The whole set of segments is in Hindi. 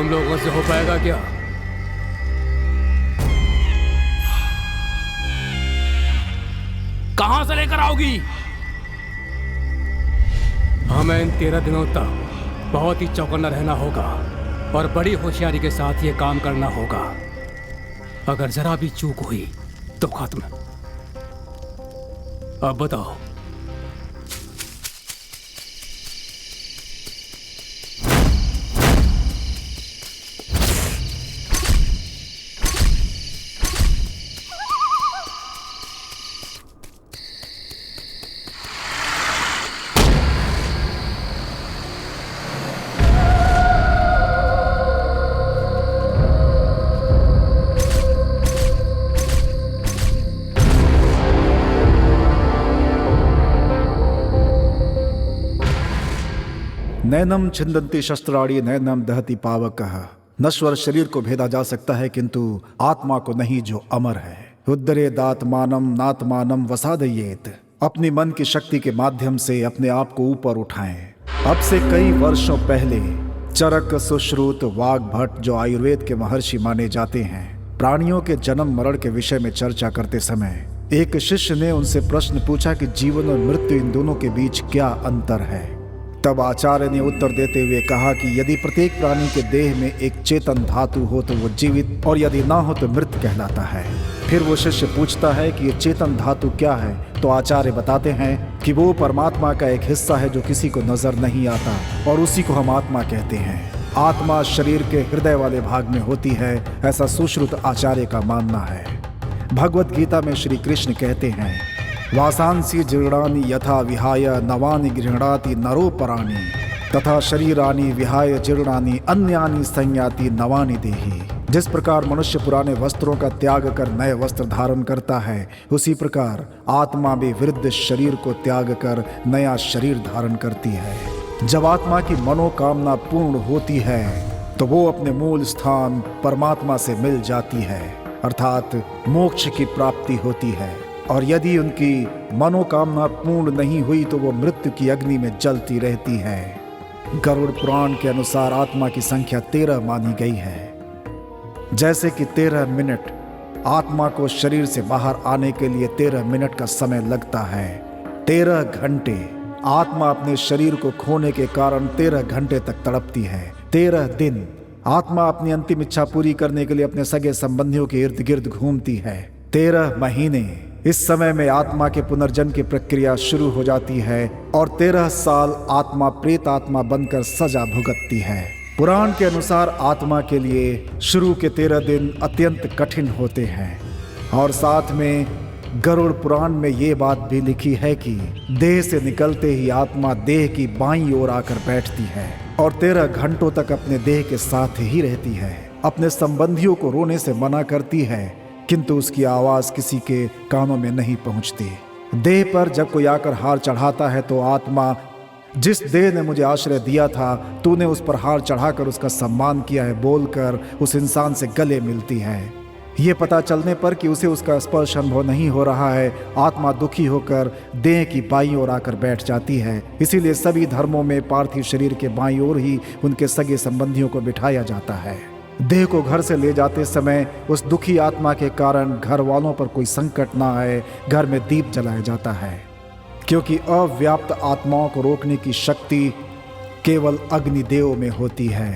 तुम लोगों से हो पाएगा क्या? कहां से लेकर आओगी? हमें इन 13 दिनों तक बहुत ही चौकन्ना रहना होगा और बड़ी होशियारी के साथ ये काम करना होगा। अगर जरा भी चूक हुई तो खत्म। अब बताओ। नैनम छिन्दन्ति शस्त्राणि नैनम दहति पावकः। नश्वर शरीर को भेदा जा सकता है किंतु आत्मा को नहीं, जो अमर है। उद्धरेदात्मानम नात्मानम वसादयेत। अपनी मन की शक्ति के माध्यम से अपने आप को ऊपर उठाएं। अब से कई वर्षों पहले चरक सुश्रुत वाग्भट, जो आयुर्वेद के महर्षि माने जाते हैं, प्राणियों के जन्म मरण के विषय में चर्चा करते समय एक शिष्य ने उनसे प्रश्न पूछा कि जीवन और मृत्यु, इन दोनों के बीच क्या अंतर है। तब आचार्य ने उत्तर देते हुए कहा कि यदि प्रत्येक प्राणी के देह में एक चेतन धातु हो तो वो जीवित, और यदि ना हो तो मृत कहलाता है। फिर वो शिष्य पूछता है कि ये चेतन धातु क्या है, तो आचार्य बताते हैं कि वो परमात्मा का एक हिस्सा है जो किसी को नजर नहीं आता, और उसी को हम आत्मा कहते हैं। आत्मा शरीर के हृदय वाले भाग में होती है, ऐसा सुश्रुत आचार्य का मानना है। भगवत गीता में श्री कृष्ण कहते हैं, वासांसी जीर्णानि यथा विहाय नवानि गृह्णाति नरो पराणि तथा शरीरानि विहाय जीर्णानि अन्यानि संयाति नवानि देहि। जिस प्रकार मनुष्य पुराने वस्त्रों का त्याग कर नए वस्त्र धारण करता है, उसी प्रकार आत्मा भी वृद्ध शरीर को त्याग कर नया शरीर धारण करती है। जब आत्मा की मनोकामना पूर्ण होती है तो वो अपने मूल स्थान परमात्मा से मिल जाती है, अर्थात मोक्ष की प्राप्ति होती है। और यदि उनकी मनोकामना पूर्ण नहीं हुई तो वो मृत्यु की अग्नि में जलती रहती है। गरुड़ पुराण के अनुसार आत्मा की संख्या 13 मानी गई है। जैसे कि 13 मिनट आत्मा को शरीर से बाहर आने के लिए 13 मिनट का समय लगता है, 13 घंटे आत्मा अपने शरीर को खोने के कारण 13 घंटे तक तड़पती है। 13 दिन आत्मा अपनी अंतिम इच्छा पूरी करने के लिए अपने सगे संबंधियों के इर्द गिर्द घूमती है। 13 महीने इस समय में आत्मा के पुनर्जन्म की प्रक्रिया शुरू हो जाती है और 13 साल आत्मा प्रेत आत्मा बनकर सजा भुगतती है। पुराण के अनुसार आत्मा के लिए शुरू के 13 दिन अत्यंत कठिन होते हैं। और साथ में गरुड़ पुराण में ये बात भी लिखी है कि देह से निकलते ही आत्मा देह की बाईं ओर आकर बैठती है और 13 घंटों तक अपने देह के साथ ही रहती है। अपने संबंधियों को रोने से मना करती है, किंतु उसकी आवाज किसी के कानों में नहीं पहुंचती। देह पर जब कोई आकर हार चढ़ाता है तो आत्मा, जिस देह ने मुझे आश्रय दिया था, तूने उस पर हार चढ़ाकर उसका सम्मान किया है, बोलकर उस इंसान से गले मिलती है। ये पता चलने पर कि उसे उसका स्पर्श अनुभव नहीं हो रहा है, आत्मा दुखी होकर देह की बाईं ओर आकर बैठ जाती है। इसीलिए सभी धर्मों में पार्थिव शरीर के बाईं ओर ही उनके सगे संबंधियों को बिठाया जाता है। देह को घर से ले जाते समय उस दुखी आत्मा के कारण घर वालों पर कोई संकट ना आए, घर में दीप जलाया जाता है, क्योंकि अव्याप्त आत्माओं को रोकने की शक्ति केवल अग्निदेव में होती है।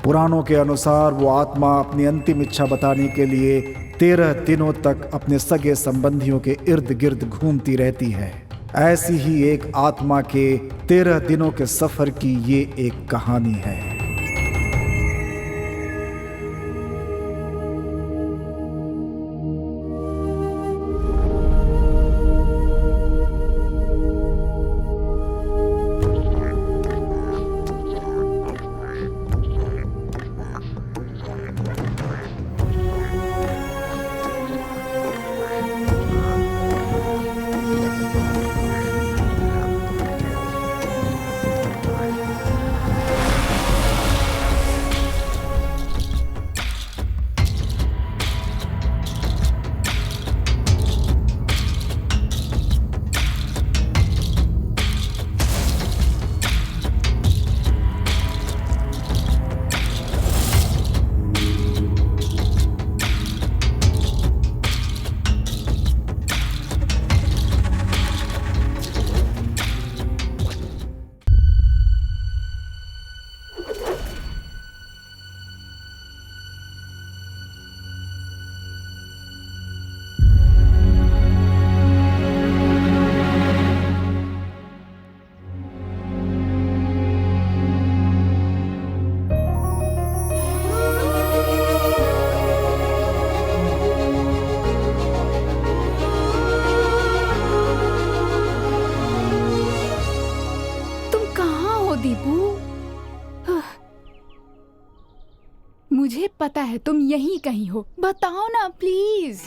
पुराणों के अनुसार वो आत्मा अपनी अंतिम इच्छा बताने के लिए 13 दिनों तक अपने सगे संबंधियों के इर्द गिर्द घूमती रहती है। ऐसी ही एक आत्मा के 13 दिनों के सफर की ये एक कहानी है। पता है तुम यहीं कहीं हो, बताओ ना प्लीज।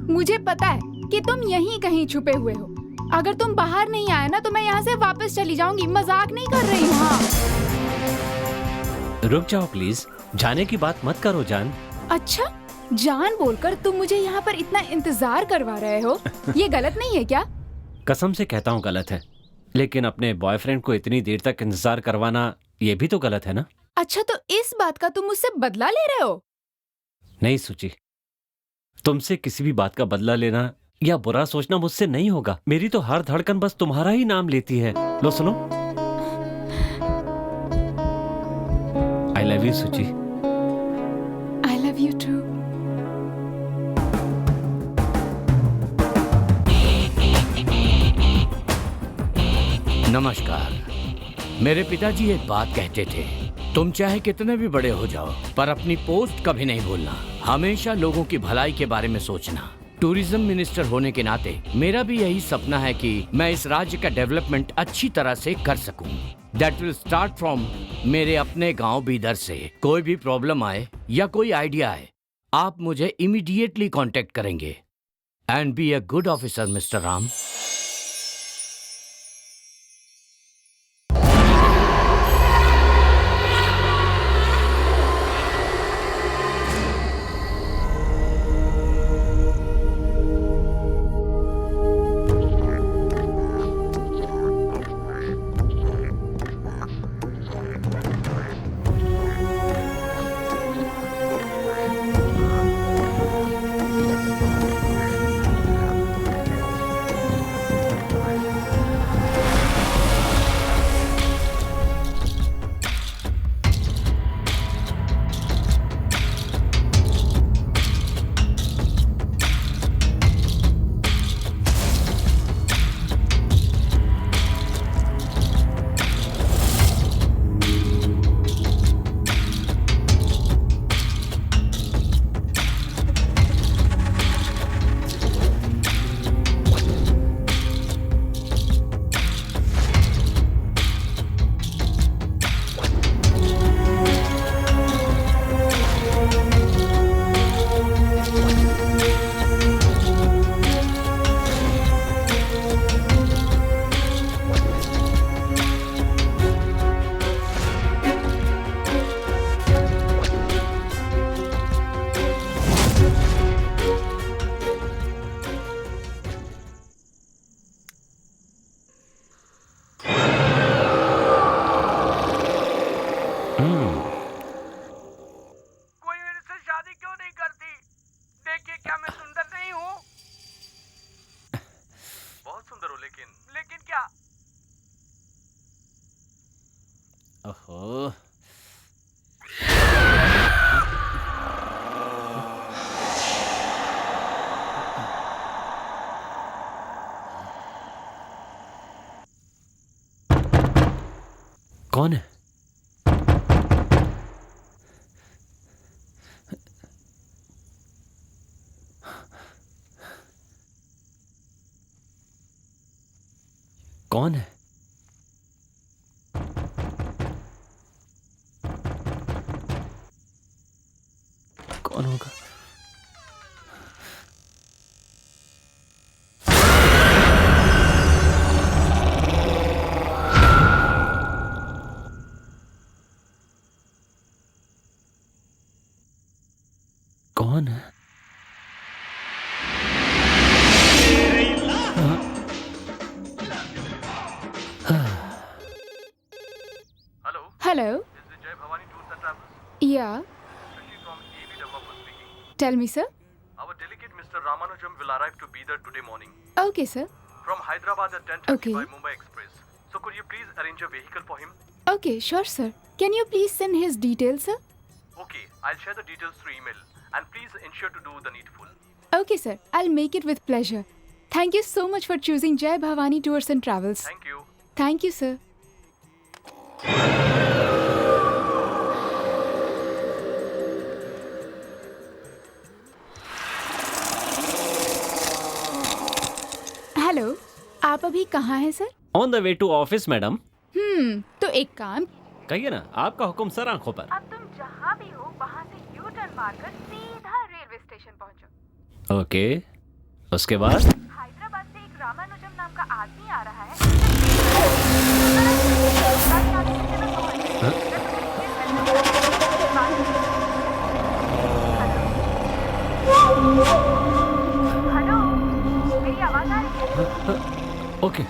मुझे पता है कि तुम यहीं कहीं छुपे हुए हो। अगर तुम बाहर नहीं आए ना तो मैं यहाँ से वापस चली जाऊंगी। मजाक नहीं कर रही हूँ। हाँ। रुक जाओ प्लीज, जाने की बात मत करो जान। अच्छा, जान बोलकर तुम मुझे यहाँ पर इतना इंतजार करवा रहे हो, ये गलत नहीं है क्या? कसम से कहता हूँ गलत है, लेकिन अपने बॉयफ्रेंड को इतनी देर तक इंतजार करवाना ये भी तो गलत है ना। अच्छा, तो इस बात का तुम मुझसे बदला ले रहे हो? नहीं सूची, तुमसे किसी भी बात का बदला लेना या बुरा सोचना मुझसे नहीं होगा। मेरी तो हर धड़कन बस तुम्हारा ही नाम लेती है। लो सुनो, आई love you Suchi. I love you too. नमस्कार। मेरे पिताजी एक बात कहते थे, तुम चाहे कितने भी बड़े हो जाओ पर अपनी पोस्ट कभी नहीं भूलना, हमेशा लोगों की भलाई के बारे में सोचना। टूरिज्म मिनिस्टर होने के नाते मेरा भी यही सपना है कि मैं इस राज्य का डेवलपमेंट अच्छी तरह से कर सकूं। दैट विल स्टार्ट फ्रॉम मेरे अपने गांव बीदर से। कोई भी प्रॉब्लम आए या कोई आइडिया आए, आप मुझे इमीडिएटली कांटेक्ट करेंगे। And be a good officer mister Ram. ओहो, कौन है? कौन है? कौन होगा? कौन है? Hello. This is Jai Bhavani Tours and Travels. Yeah. Rishi from AV Development speaking. Tell me, sir. Our delegate Mr. Ramanujam will arrive to be there today morning Okay, sir. from Hyderabad at 10:30 Okay. by Mumbai Express. So could you please arrange a vehicle for him? Okay, sure, sir. Can you please send his details, sir? Okay, I'll share the details through email and please ensure to do the needful. Okay, sir. I'll make it with pleasure. Thank you so much for choosing Jai Bhavani Tours and Travels. Thank you. Thank you, sir. Hello, आप अभी कहाँ हैं sir? On the way to office madam. तो एक काम, कहिए ना, आपका हुक्म सर, आंखों पर। अब तुम जहाँ भी हो वहाँ से यू टर्न मारकर सीधा रेलवे स्टेशन पहुँचो। ओके, उसके बाद? हैदराबाद से एक रामानुजम नाम का आदमी आ रहा है। हेलो, मेरी आवाज आ रही है? ओके।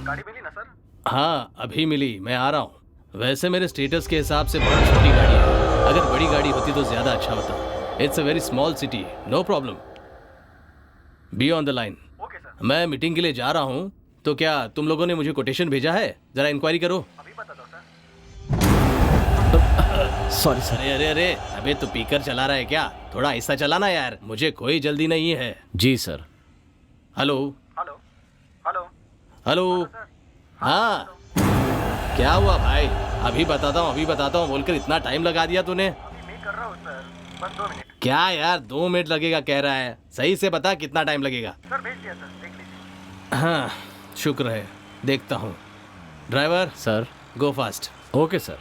गाड़ी मिली ना सर? हाँ अभी मिली, मैं आ रहा हूँ। वैसे मेरे स्टेटस के हिसाब से बहुत छोटी गाड़ी है, अगर बड़ी गाड़ी होती तो ज्यादा अच्छा होता। It's a very small city, no problem. Be on the line. Okay sir. मैं मीटिंग के लिए जा रहा हूँ, तो क्या तुम लोगों ने मुझे कोटेशन भेजा है? जरा इंक्वायरी करो। अभी बता दो सर। Sorry sir. अरे अरे अरे, अबे तू पीकर चला रहा है क्या? थोड़ा ऐसा चलाना यार, मुझे कोई जल्दी नहीं है। जी sir. Hello hello hello hello. हाँ क्या हुआ भाई? अभी बताता हूँ बोलकर इतना टाइम लगा दिया तूने। अभी मैं कर रहा हूँ सर, बस 2 मिनट। क्या यार 2 मिनट लगेगा कह रहा है? सही से बता कितना टाइम लगेगा? सर भेज दिया सर, देख लीजिए। हाँ शुक्र है, देखता हूँ। Driver sir. Go fast. Okay sir.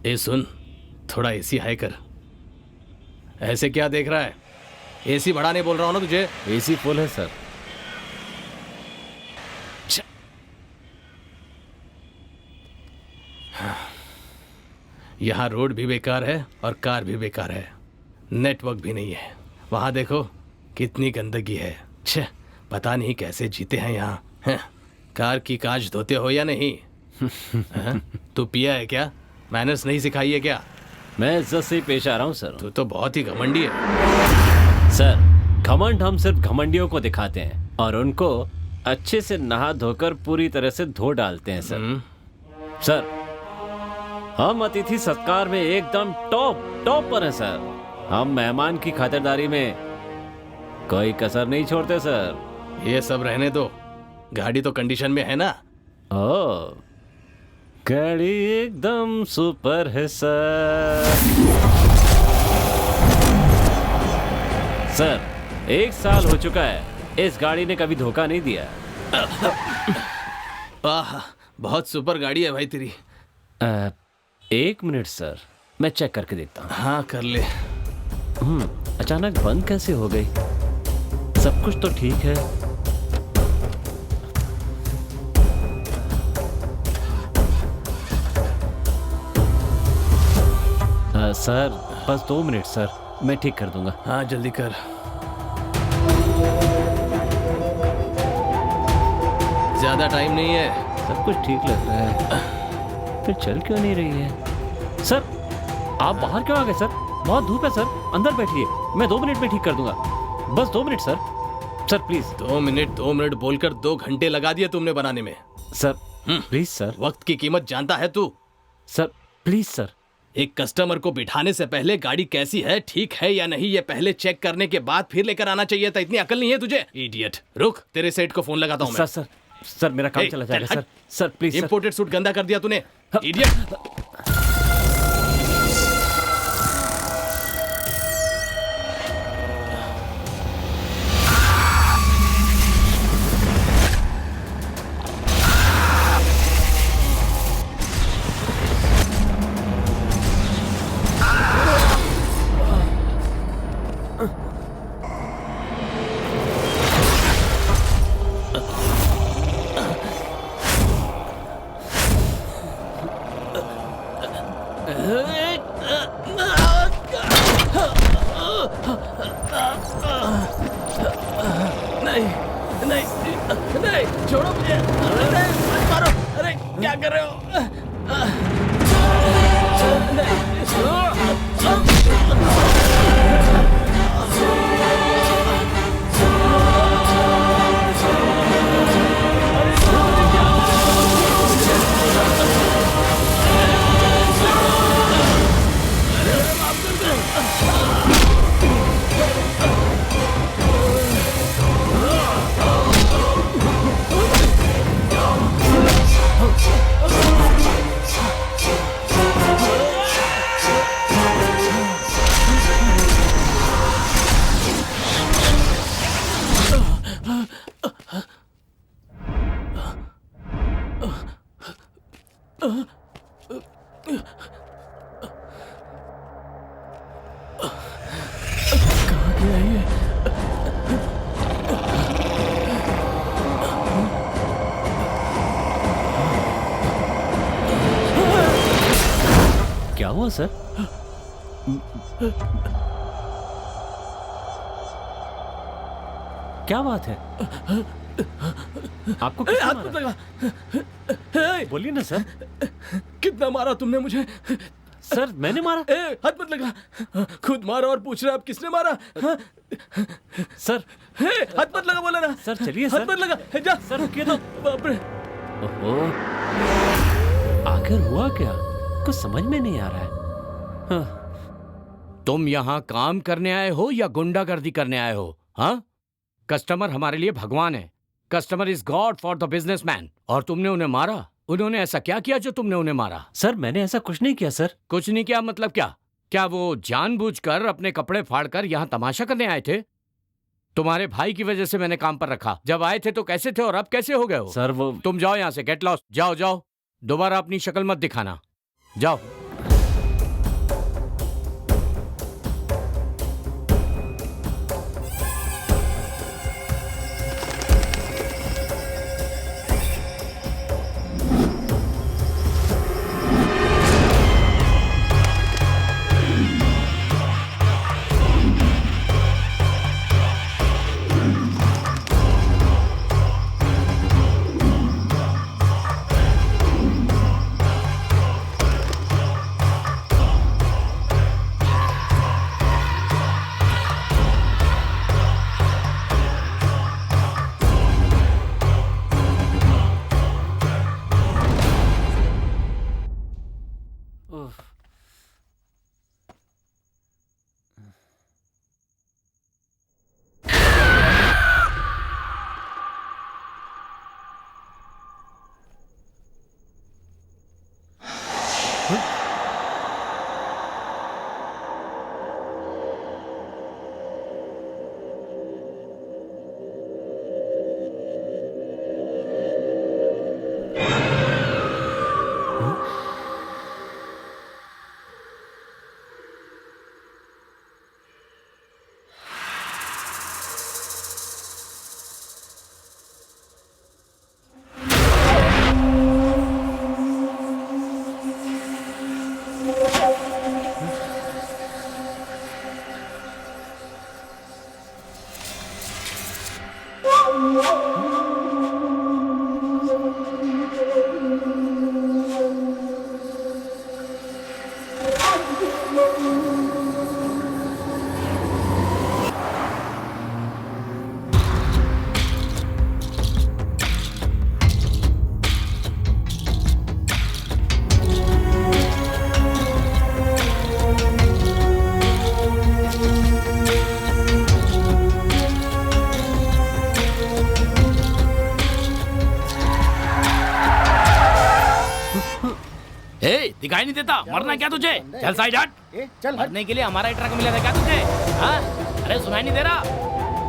ए सुन, थोड़ा एसी हाई कर। ऐसे क्या देख रहा है? एसी बढ़ाने बोल रहा हूँ ना तुझे। एसी फुल है सर। यहाँ रोड भी बेकार है और कार भी बेकार है, नेटवर्क भी नहीं है। वहाँ देखो कितनी गंदगी है। छे, पता नहीं कैसे जीते हैं यहाँ। हैं? कार की कांच धोते हो या नहीं? हैं? तू पिया है क्या? मैनर्स नहीं सिखाई है क्या? मैं इज्जत से ही पेश आ रहा हूँ सर। तू तो बहुत ही घमंडी है। सर, घमंड हम सिर्फ घमंडियों को दिखाते हैं और उनको अच्छे से नहा धोकर पूरी तरह से धो डालते हैं सर। सर, हम अतिथि सत्कार में एकदम टॉप पर हैं सर। हम मेहमान की खातिरदारी में कोई कसर नहीं छोड़ते सर। ये सब रहने दो, गाड़ी तो कंडीशन में है ना? ओ, गाड़ी एकदम सुपर है सर। सर, 1 साल हो चुका है, इस गाड़ी ने कभी धोखा नहीं दिया। आह, बहुत सुपर गाड़ी है भाई तेरी। 1 मिनट सर, मैं चेक करके देखता हूँ। हाँ कर ले। अचानक बंद कैसे हो गई? सब कुछ तो ठीक है। सर बस 2 मिनट सर, मैं ठीक कर दूंगा। हाँ जल्दी कर। ज्यादा टाइम नहीं है। सब कुछ ठीक लग रहा है, फिर चल क्यों नहीं रही है? सर, आप बाहर क्यों आ गए सर? बहुत धूप है सर, अंदर बैठिए, मैं 2 मिनट में ठीक कर दूंगा। बस 2 minute sir. Sir please. 2 minute बोलकर 2 घंटे लगा दिए तुमने बनाने में। Sir please sir. वक्त की कीमत जानता है तू? Sir please sir. एक कस्टमर को बिठाने से पहले गाड़ी कैसी है, ठीक है या नहीं, ये पहले चेक करने के बाद फिर लेकर आना चाहिए था। इतनी अकल नहीं है तुझे? इडियट। रुक, तेरे सेठ को फोन लगाता हूं मैं। सर मेरा काम चला जाएगा sir. Sir please. Imported suit गंदा कर दिया तूने, इडियट। नहीं, छोड़ो मुझे। अरे मत मारो। अरे क्या कर रहे हो? कहाँ गया ये? क्या हुआ सर? क्या बात है? आपको किसने हाथ मारा? मत लगा। बोलिए ना सर। कितना मारा तुमने मुझे? सर मैंने मारा? हाथ मत लगा। खुद मारा और पूछ रहा आप किसने मारा? सर हाथ मत लगा बोला ना। सर चलिए हाथ सर। मत लगा। जा सर रुकिए तो। बाप रे। ओहो, आखिर हुआ क्या? कुछ समझ में नहीं आ रहा है। हाँ। तुम यहाँ काम करने आए हो या गुंडागर्दी करने आए हो? हाँ, कस्टमर हमारे लिए भगवान है। Customer is God for the businessman. और तुमने उन्हें मारा? उन्होंने ऐसा क्या किया जो तुमने उन्हें मारा? सर मैंने ऐसा कुछ नहीं किया सर। कुछ नहीं किया मतलब क्या? क्या वो जानबूझकर अपने कपड़े फाड़कर यहाँ तमाशा करने आए थे? तुम्हारे भाई की वजह से मैंने काम पर रखा। जब आए थे तो कैसे थे और अब कैसे हो गए हो? सर वो तुम जाओ यहाँ से, गेट लॉस्ट। जाओ जाओ, दोबारा अपनी शक्ल मत दिखाना। जाओ। दिखाई नहीं देता? मरना क्या तुझे? चल साइड हट। चल मरने के लिए हमारा ही ट्रक मिला था क्या तुझे? हाँ? अरे सुनाई नहीं दे रहा?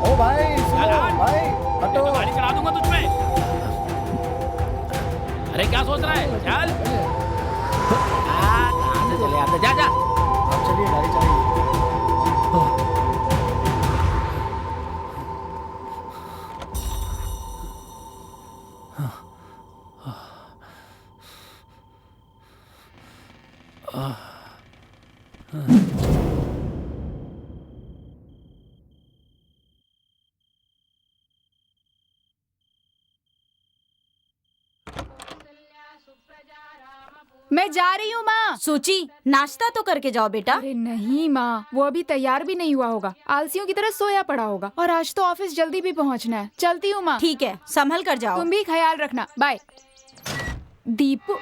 ओ भाई, चल हट। भाई नहीं तो गाड़ी चढ़ा दूंगा तुझ पे। अरे क्या सोच रहा है? चल। कहाँ से चले आते? जा जा। चलिए गाड़ी चलिए। मैं जा रही हूँ माँ। सूची, नाश्ता तो करके जाओ बेटा। अरे नहीं माँ, वो अभी तैयार भी नहीं हुआ होगा, आलसियों की तरह सोया पड़ा होगा, और आज तो ऑफिस जल्दी भी पहुँचना है। चलती हूँ माँ। ठीक है, संभल कर जाओ। तुम भी ख्याल रखना। बाय। दीपू,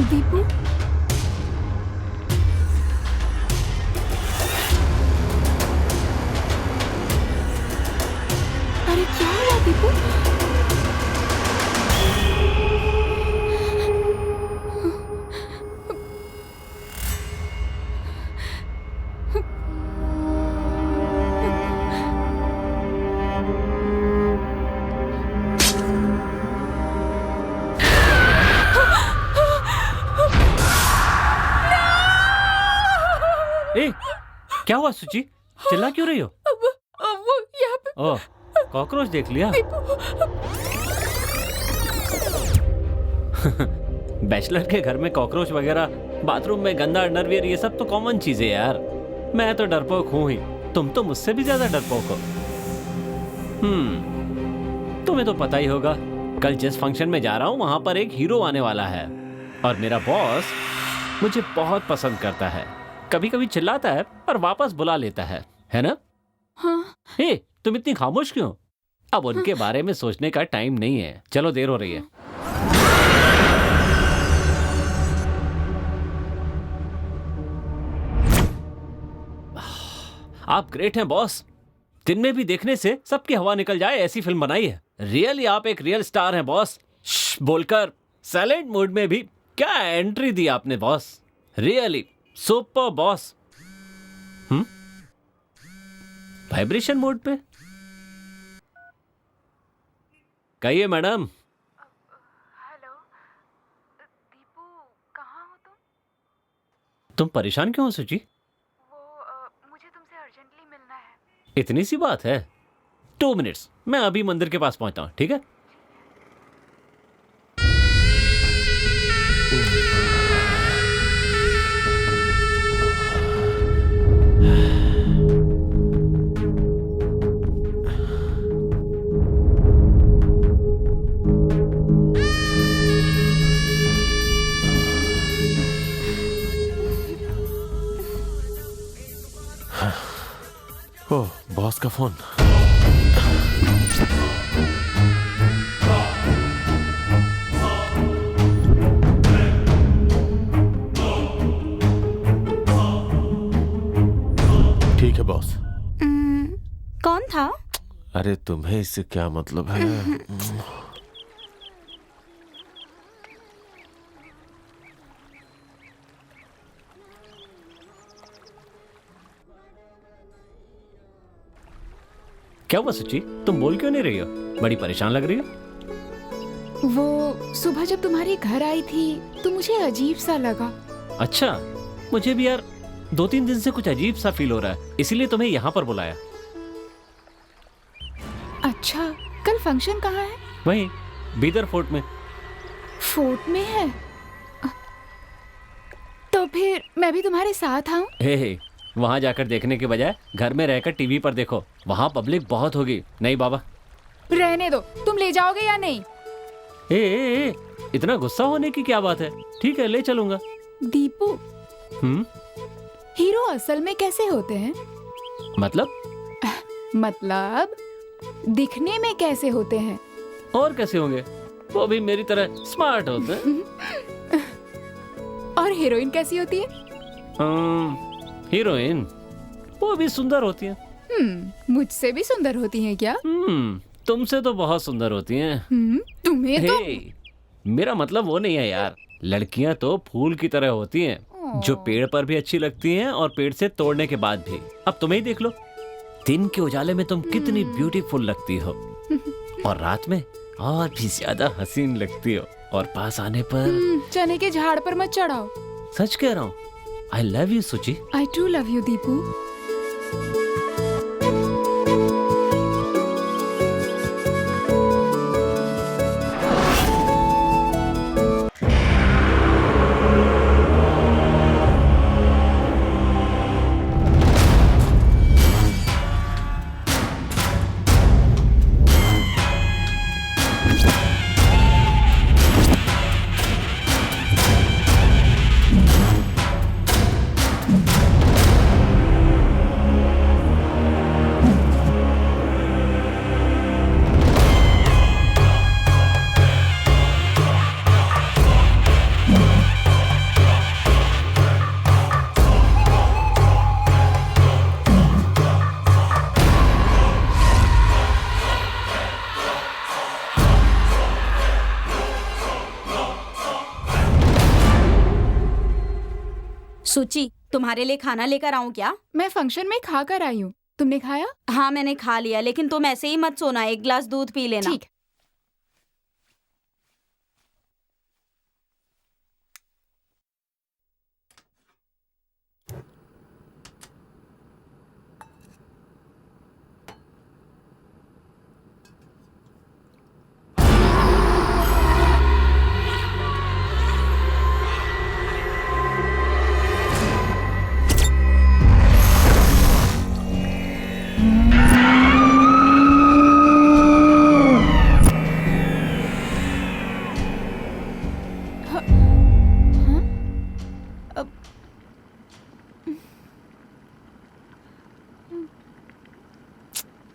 दीपू, अरे क्या हुआ दीपू? क्या हुआ सुची? चिल्ला क्यों रही हो? वो यहाँ पे ओह, कॉकरोच देख लिया? बैचलर के घर में कॉकरोच वगैरह, बाथरूम में गंदा अंडरवियर, ये सब तो कॉमन चीजें यार। मैं तो डरपोक हूं ही, तुम तो मुझसे भी ज्यादा डरपोक हो। तुम्हें तो पता ही होगा, कल जिस फंक्शन में जा रहा हूं वहां पर एक हीरो आने वाला है और मेरा बॉस मुझे बहुत पसंद करता है। कभी कभी चिल्लाता है पर वापस बुला लेता है ना? हाँ। हे, तुम इतनी खामोश क्यों? अब उनके बारे में सोचने का टाइम नहीं है, चलो देर हो रही है। आप ग्रेट हैं बॉस, दिन में भी देखने से सबकी हवा निकल जाए ऐसी फिल्म बनाई है। रियली आप एक रियल स्टार हैं बॉस। बोलकर साइलेंट मोड में भी क्या एंट्री दी आपने boss, really super boss. Vibration mode पे कहिए मैडम। हेलो दीपू, कहाँ हो तुम? तुम परेशान क्यों हो सुची? मुझे तुमसे अर्जेंटली मिलना है। इतनी सी बात है? 2 मिनट्स, मैं अभी मंदिर के पास पहुंचता हूं, ठीक है? ओह, बॉस का फोन। ठीक है बॉस। कौन था? अरे तुम्हें इससे क्या मतलब है? क्या हुआ सुची, तुम बोल क्यों नहीं रही हो? बड़ी परेशान लग रही हो। वो सुबह जब तुम्हारे घर आई थी तो मुझे अजीब सा लगा। अच्छा, मुझे भी यार 2-3 दिन से कुछ अजीब सा फील हो रहा है, इसीलिए तुम्हें यहाँ पर बुलाया। अच्छा, कल फंक्शन कहाँ है? वहीं बीदर फोर्ट में। फोर्ट में है? तो फिर मैं भी तुम्हारे साथ आऊं? हे, वहां जाकर देखने के बजाय घर में रहकर टीवी पर देखो, वहां पब्लिक बहुत होगी। नहीं बाबा, रहने दो, तुम ले जाओगे या नहीं? ए, इतना गुस्सा होने की क्या बात है? ठीक है, ले चलूंगा। दीपू, हीरो असल में कैसे होते हैं? मतलब दिखने में कैसे होते हैं? और कैसे होंगे, वो भी मेरी तरह स्मार्ट होते हैं। और हीरोइन कैसी होती है? हीरोइन वो भी सुंदर होती है। मुझसे भी सुंदर होती हैं क्या? तुमसे तो बहुत सुंदर होती हैं। तुम्हें तो मेरा मतलब वो नहीं है यार, लड़कियां तो फूल की तरह होती हैं, जो पेड़ पर भी अच्छी लगती हैं और पेड़ से तोड़ने के बाद भी। अब तुम्हें ही देख लो, दिन के उजाले में तुम कितनी ब्यूटीफुल लगती हो और रात में और भी ज्यादा हसीन लगती हो, और पास आने पर चने के झाड़ पर मत चढ़ाओ। सच कह रहा हूँ, आई love you Suchi. I to love you Deepu. सुची, तुम्हारे लिए खाना लेकर आऊं क्या? मैं फंक्शन में खा कर आई हूँ, तुमने खाया? हाँ मैंने खा लिया, लेकिन तुम ऐसे ही मत सोना, एक गिलास दूध पी लेना। ठीक।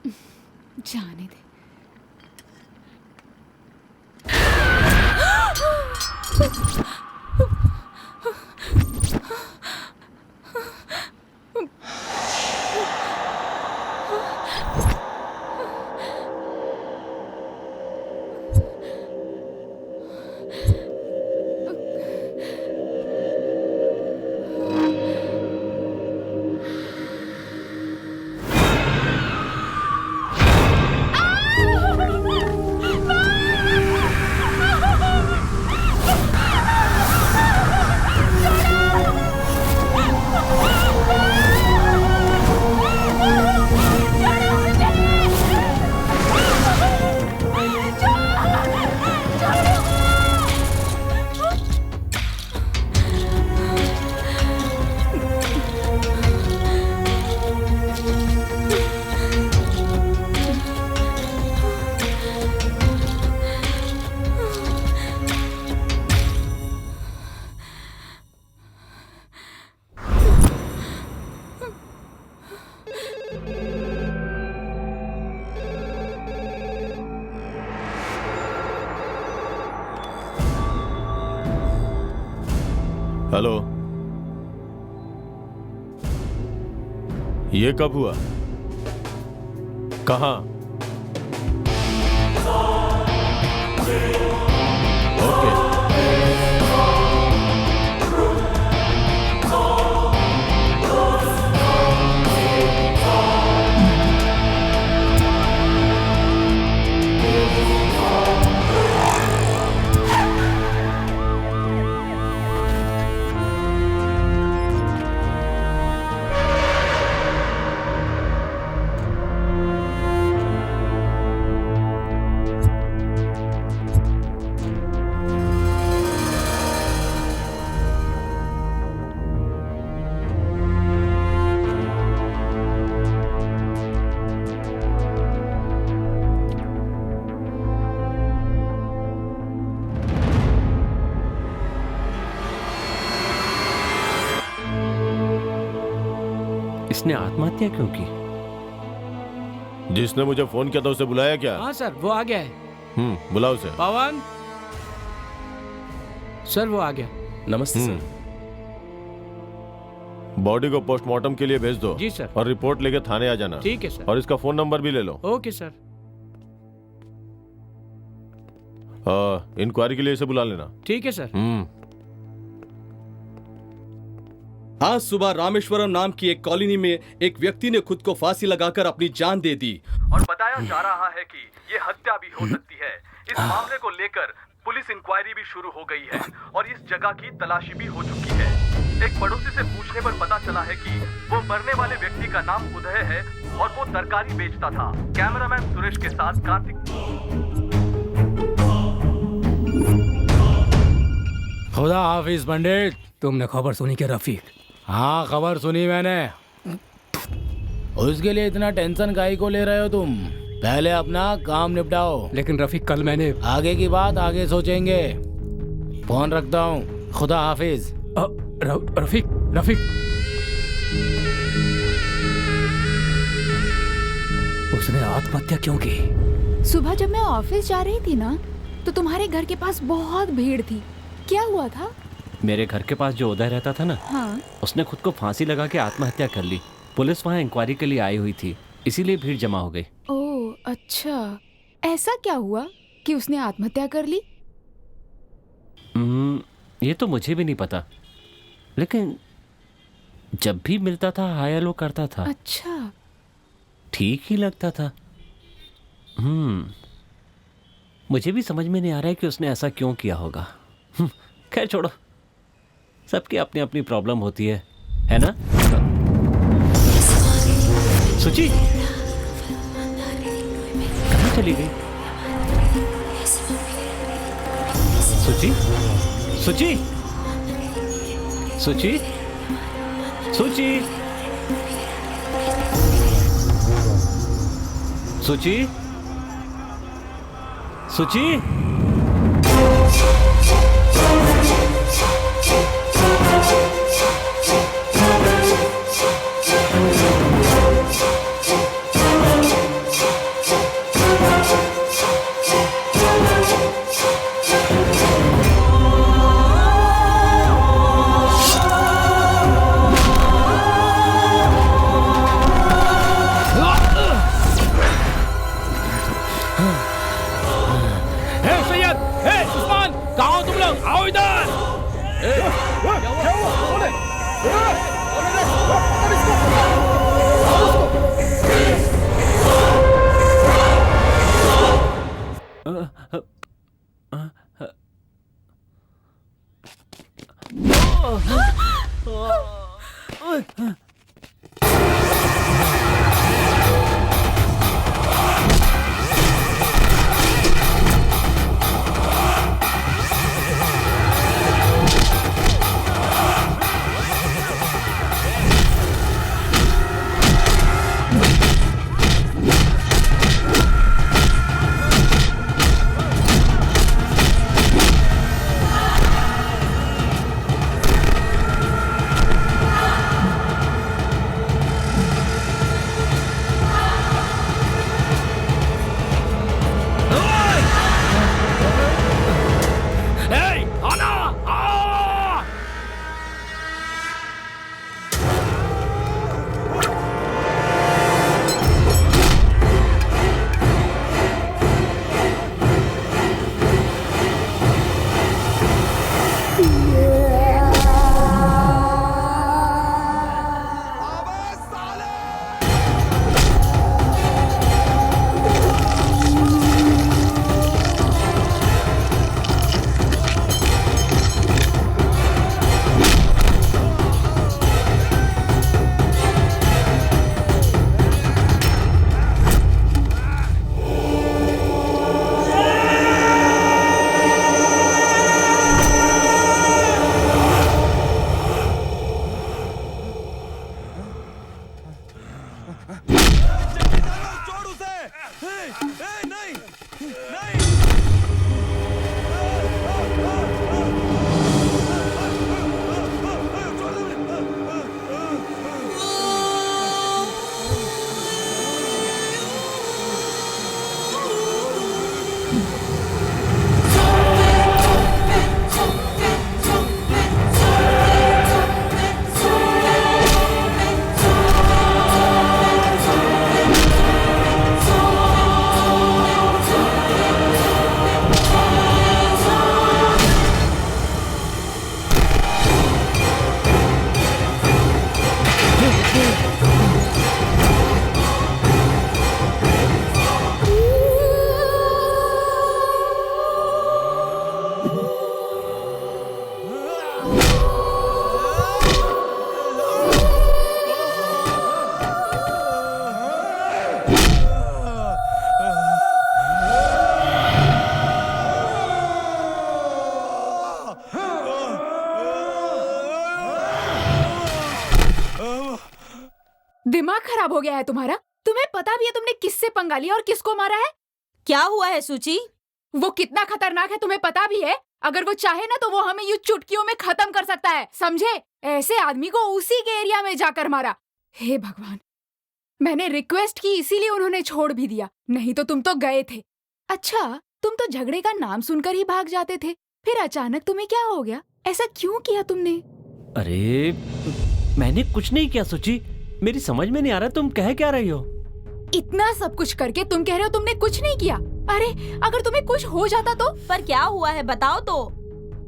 जाने दे। हेलो, ये कब हुआ? कहाँ? ओके। इसने आत्महत्या क्यों की? जिसने मुझे फोन किया था उसे बुलाया क्या? हाँ सर, वो आ गया है। बुलाओ उसे। पवन सर, वो आ गया। नमस्ते सर। बॉडी को पोस्टमार्टम के लिए भेज दो। जी सर। और रिपोर्ट लेके थाने आ जाना। ठीक है सर। और इसका फोन नंबर भी ले लो। Okay sir. इंक्वायरी के लिए इसे बुला लेना। ठीक है सर। आज सुबह रामेश्वरम नाम की एक कॉलोनी में एक व्यक्ति ने खुद को फांसी लगाकर अपनी जान दे दी और बताया जा रहा है कि ये हत्या भी हो सकती है। इस मामले को लेकर पुलिस इंक्वायरी भी शुरू हो गई है और इस जगह की तलाशी भी हो चुकी है। एक पड़ोसी से पूछने पर पता चला है कि वो मरने वाले व्यक्ति का नाम उदय है और वो तरकारी बेचता था। कैमरामैन सुरेश के साथ कार्तिक। खुदा हाफिज पंडित। तुमने खबर सुनी क्या रफीक? हाँ, खबर सुनी मैंने। उसके लिए इतना टेंशन काहे को ले रहे हो तुम? पहले अपना काम निपटाओ। लेकिन रफीक, कल मैंने आगे की बात आगे सोचेंगे। फोन रखता हूँ। खुदा हाफिज। रफीक, रफीक। उसने आत्महत्या क्यों की? सुबह जब मैं ऑफिस जा रही थी ना, तो तुम्हारे घर के पास बहुत भीड़ थी। क्या हुआ था? मेरे घर के पास जो उदय रहता था ना, हाँ। उसने खुद को फांसी लगा के आत्महत्या कर ली। पुलिस वहाँ इंक्वायरी के लिए आई हुई थी, इसीलिए भीड़ जमा हो गई। ओह अच्छा, ऐसा क्या हुआ कि उसने आत्महत्या कर ली? ये तो मुझे भी नहीं पता, लेकिन जब भी मिलता था हाय हेलो करता था। अच्छा, ठीक ही लगता था। मुझे भी समझ में नहीं आ रहा है कि उसने ऐसा क्यों किया होगा। खैर छोड़ो, सबकी अपनी अपनी प्रॉब्लम होती है ना? सुची कहाँ चली गई? सुची, सुची, सुची, सुची, सुची, सुची। दिमाग खराब हो गया है तुम्हारा? तुम्हें पता भी है तुमने किससे पंगा लिया और किसको मारा है? क्या हुआ है सूची? वो कितना खतरनाक है तुम्हें पता भी है? अगर वो चाहे ना तो वो हमें यूं चुटकियों में खत्म कर सकता है, समझे? ऐसे आदमी को उसी के एरिया में जाकर मारा। हे भगवान, मैंने रिक्वेस्ट की इसीलिए उन्होंने छोड़ भी दिया, नहीं तो तुम तो गए थे। अच्छा, तुम तो झगड़े का नाम सुनकर ही भाग जाते थे, फिर अचानक तुम्हें क्या हो गया? ऐसा क्यों किया तुमने? अरे मैंने कुछ नहीं किया सूची, मेरी समझ में नहीं आ रहा तुम कह क्या रही हो। इतना सब कुछ करके तुम कह रहे हो तुमने कुछ नहीं किया? अरे अगर तुम्हें कुछ हो जाता तो? पर क्या हुआ है बताओ तो।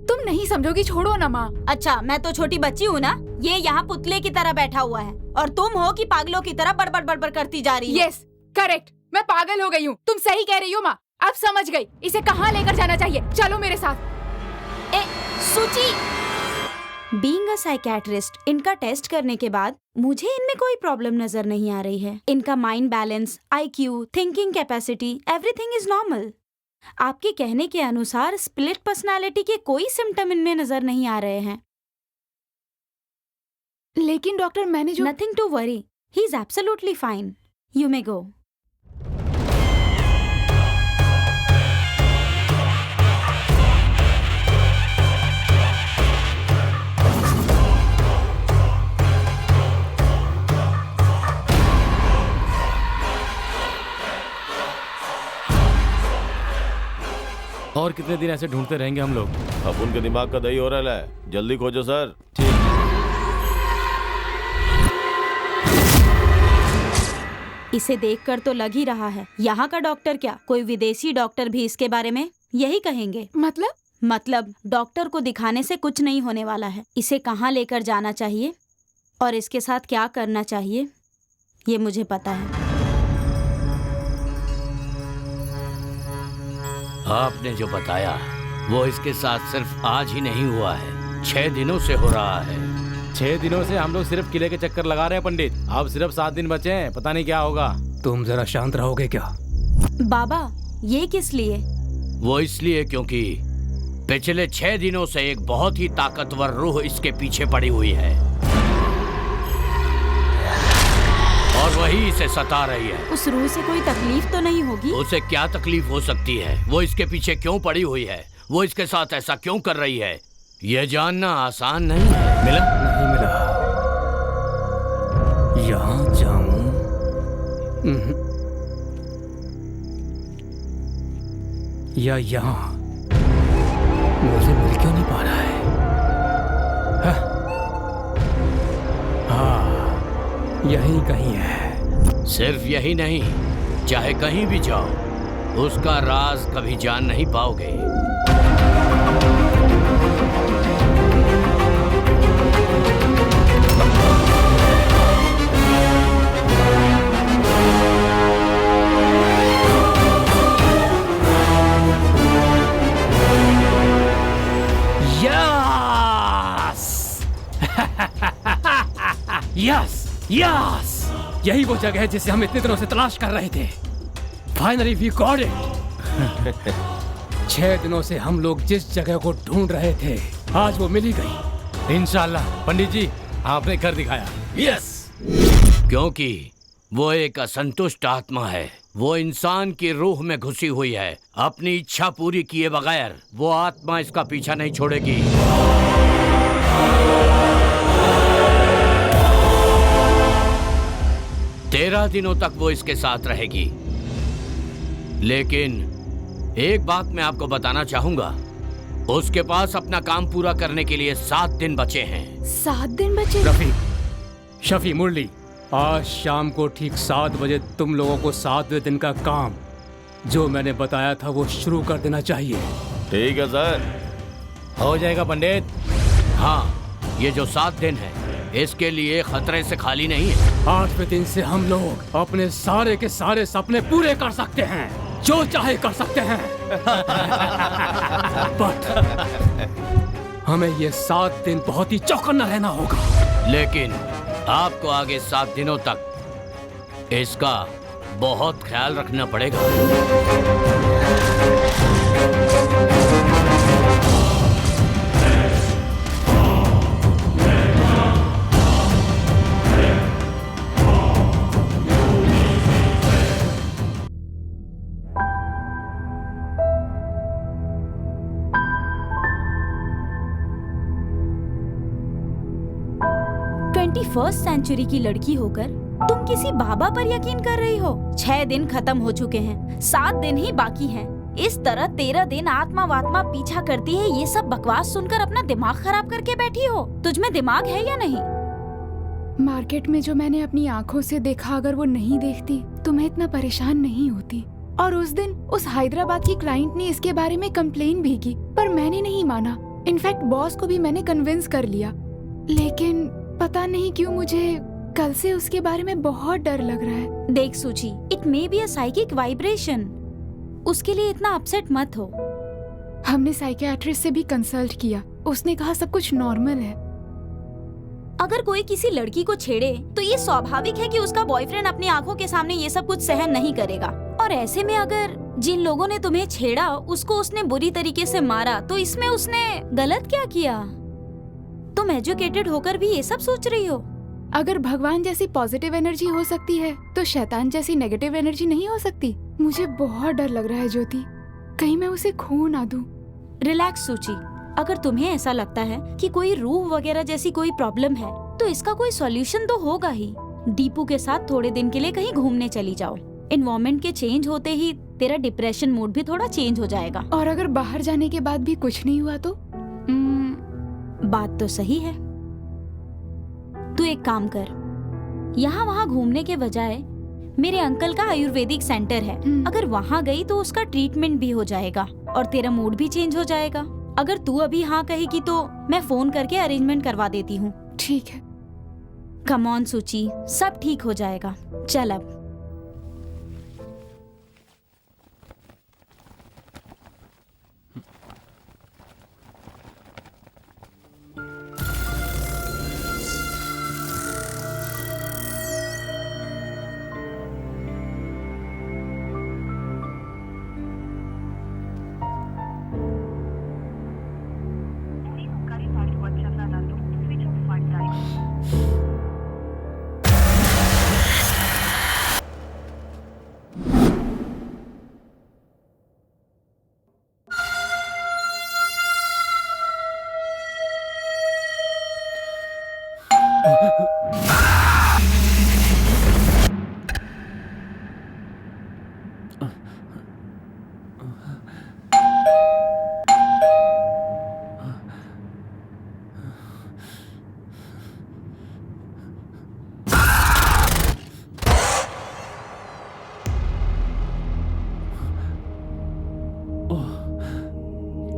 तुम नहीं समझोगी, छोड़ो ना माँ। अच्छा, मैं तो छोटी बच्ची हूँ ना? ये यहाँ पुतले की तरह बैठा हुआ है और तुम हो कि पागलों की तरह बड़बड़ बड़बड़ करती जा रही हो। यस करेक्ट, मैं पागल हो गई हूँ। तुम सही कह रही हो माँ, अब समझ गई। इसे कहाँ लेकर जाना चाहिए? चलो मेरे साथ। सूची, बीइंग अ साइकियाट्रिस्ट, इनका टेस्ट करने के बाद मुझे इनमें कोई प्रॉब्लम नजर नहीं आ रही है। इनका mind balance, IQ, thinking capacity, everything is normal. आपके कहने के अनुसार स्प्लिट पर्सनालिटी के कोई सिम्टम इनमें नजर नहीं आ रहे हैं। लेकिन डॉक्टर मैंने जो... nothing to worry, he is absolutely fine. You may go. और कितने दिन ऐसे ढूंढते रहेंगे हम लोग? अब उनके दिमाग का दही हो रहा है, जल्दी खोजो सर। इसे देखकर तो लग ही रहा है यहाँ का डॉक्टर क्या, कोई विदेशी डॉक्टर भी इसके बारे में यही कहेंगे। मतलब डॉक्टर को दिखाने से कुछ नहीं होने वाला है। इसे कहाँ लेकर जाना चाहिए और इसके साथ क्या करना चाहिए ये मुझे पता है। आपने जो बताया वो इसके साथ सिर्फ आज ही नहीं हुआ है, 6 दिनों से हो रहा है। 6 दिनों से हम लोग सिर्फ किले के चक्कर लगा रहे हैं पंडित। अब सिर्फ 7 दिन बचे हैं, पता नहीं क्या होगा। तुम जरा शांत रहोगे क्या? बाबा, ये किस लिए? वो इसलिए क्योंकि पिछले 6 दिनों से एक बहुत ही ताकतवर रूह इसके पीछे पड़ी हुई है और वही इसे सता रही है। उस रूह से कोई तकलीफ तो नहीं होगी? उसे क्या तकलीफ हो सकती है? वो इसके पीछे क्यों पड़ी हुई है? वो इसके साथ ऐसा क्यों कर रही है? ये जानना आसान नहीं है। मिला? नहीं मिला। यहाँ जाऊं? या यहाँ? मुझे मिल क्यों नहीं पा रहा है? हाँ, यहीं कहीं है। सिर्फ यही नहीं, चाहे कहीं भी जाओ, उसका राज कभी जान नहीं पाओगे। यस यस, यही वो जगह है जिसे हम इतने दिनों से तलाश कर रहे थे। Finally we got it. 6 दिनों से हम लोग जिस जगह को ढूंढ रहे थे, आज वो मिल ही गई। इंशाल्लाह पंडित जी, आपने कर दिखाया। यस, क्योंकि वो एक असंतुष्ट आत्मा है। वो इंसान की रूह में घुसी हुई है। अपनी इच्छा पूरी किए बगैर वो आत्मा इसका पीछा नहीं छोड़ेगी। 13 दिनों तक वो इसके साथ रहेगी। लेकिन एक बात मैं आपको बताना चाहूंगा, उसके पास अपना काम पूरा करने के लिए 7 दिन बचे हैं। 7 दिन बचे? रफी, शफी, मुरली, आज शाम को ठीक 7 बजे तुम लोगों को 7वें दिन का काम जो मैंने बताया था वो शुरू कर देना चाहिए। ठीक है सर। हो जाएगा पंडित। हाँ, ये जो 7 दिन है इसके लिए खतरे से खाली नहीं है। 8वें दिन से हम लोग अपने सारे के सारे सपने पूरे कर सकते हैं, जो चाहे कर सकते हैं। बट हमें ये 7 दिन बहुत ही चौकन्ना रहना होगा। लेकिन आपको आगे 7 दिनों तक इसका बहुत ख्याल रखना पड़ेगा। फर्स्ट सेंचुरी की लड़की होकर तुम किसी बाबा पर यकीन कर रही हो? 6 दिन खत्म हो चुके हैं, 7 दिन ही बाकी हैं। इस तरह 13 दिन आत्मा वात्मा पीछा करती है, ये सब बकवास सुनकर अपना दिमाग खराब करके बैठी हो। तुझमें दिमाग है या नहीं? मार्केट में जो मैंने अपनी आंखों से देखा, अगर वो नहीं देखती तो मैं इतना परेशान नहीं होती। और उस दिन उस हैदराबाद की क्लाइंट ने इसके बारे में कंप्लेन भी की, पर मैंने नहीं माना। इनफैक्ट बॉस को भी मैंने कन्विंस कर लिया। लेकिन पता नहीं क्यों मुझे कल से उसके बारे में बहुत डर लग रहा है। देख सूची, it may be a psychic vibration. उसके लिए इतना अपसेट मत हो। हमने साइकियाट्रिस्ट से भी कंसल्ट किया, उसने कहा सब कुछ नॉर्मल है। अगर कोई किसी लड़की को छेड़े तो ये स्वाभाविक है कि उसका बॉयफ्रेंड अपनी आंखों के सामने ये सब कुछ सहन नहीं करेगा। और ऐसे में अगर जिन लोगों ने तुम्हें छेड़ा उसको उसने बुरी तरीके से मारा, तो इसमें उसने गलत क्या किया? तुम एजुकेटेड होकर भी ये सब सोच रही हो। अगर भगवान जैसी पॉजिटिव एनर्जी हो सकती है तो शैतान जैसी नेगेटिव एनर्जी नहीं हो सकती? मुझे बहुत डर लग रहा है ज्योति, कहीं मैं उसे खो ना दूं। रिलैक्स सूची, अगर तुम्हें ऐसा लगता है कि कोई रूह वगैरह जैसी कोई प्रॉब्लम है तो इसका कोई सॉल्यूशन तो होगा ही। दीपू के साथ थोड़े दिन के लिए कहीं घूमने चली जाओ। एनवायरनमेंट के चेंज होते ही तेरा डिप्रेशन मूड भी थोड़ा चेंज हो जाएगा। और अगर बाहर जाने के बाद भी कुछ नहीं हुआ तो? बात तो सही है। तू एक काम कर, यहाँ वहाँ घूमने के बजाय मेरे अंकल का आयुर्वेदिक सेंटर है, अगर वहाँ गई तो उसका ट्रीटमेंट भी हो जाएगा और तेरा मूड भी चेंज हो जाएगा। अगर तू अभी हाँ कहेगी तो मैं फोन करके अरेंजमेंट करवा देती हूँ। ठीक है। कम ऑन सूची, सब ठीक हो जाएगा। चल अब।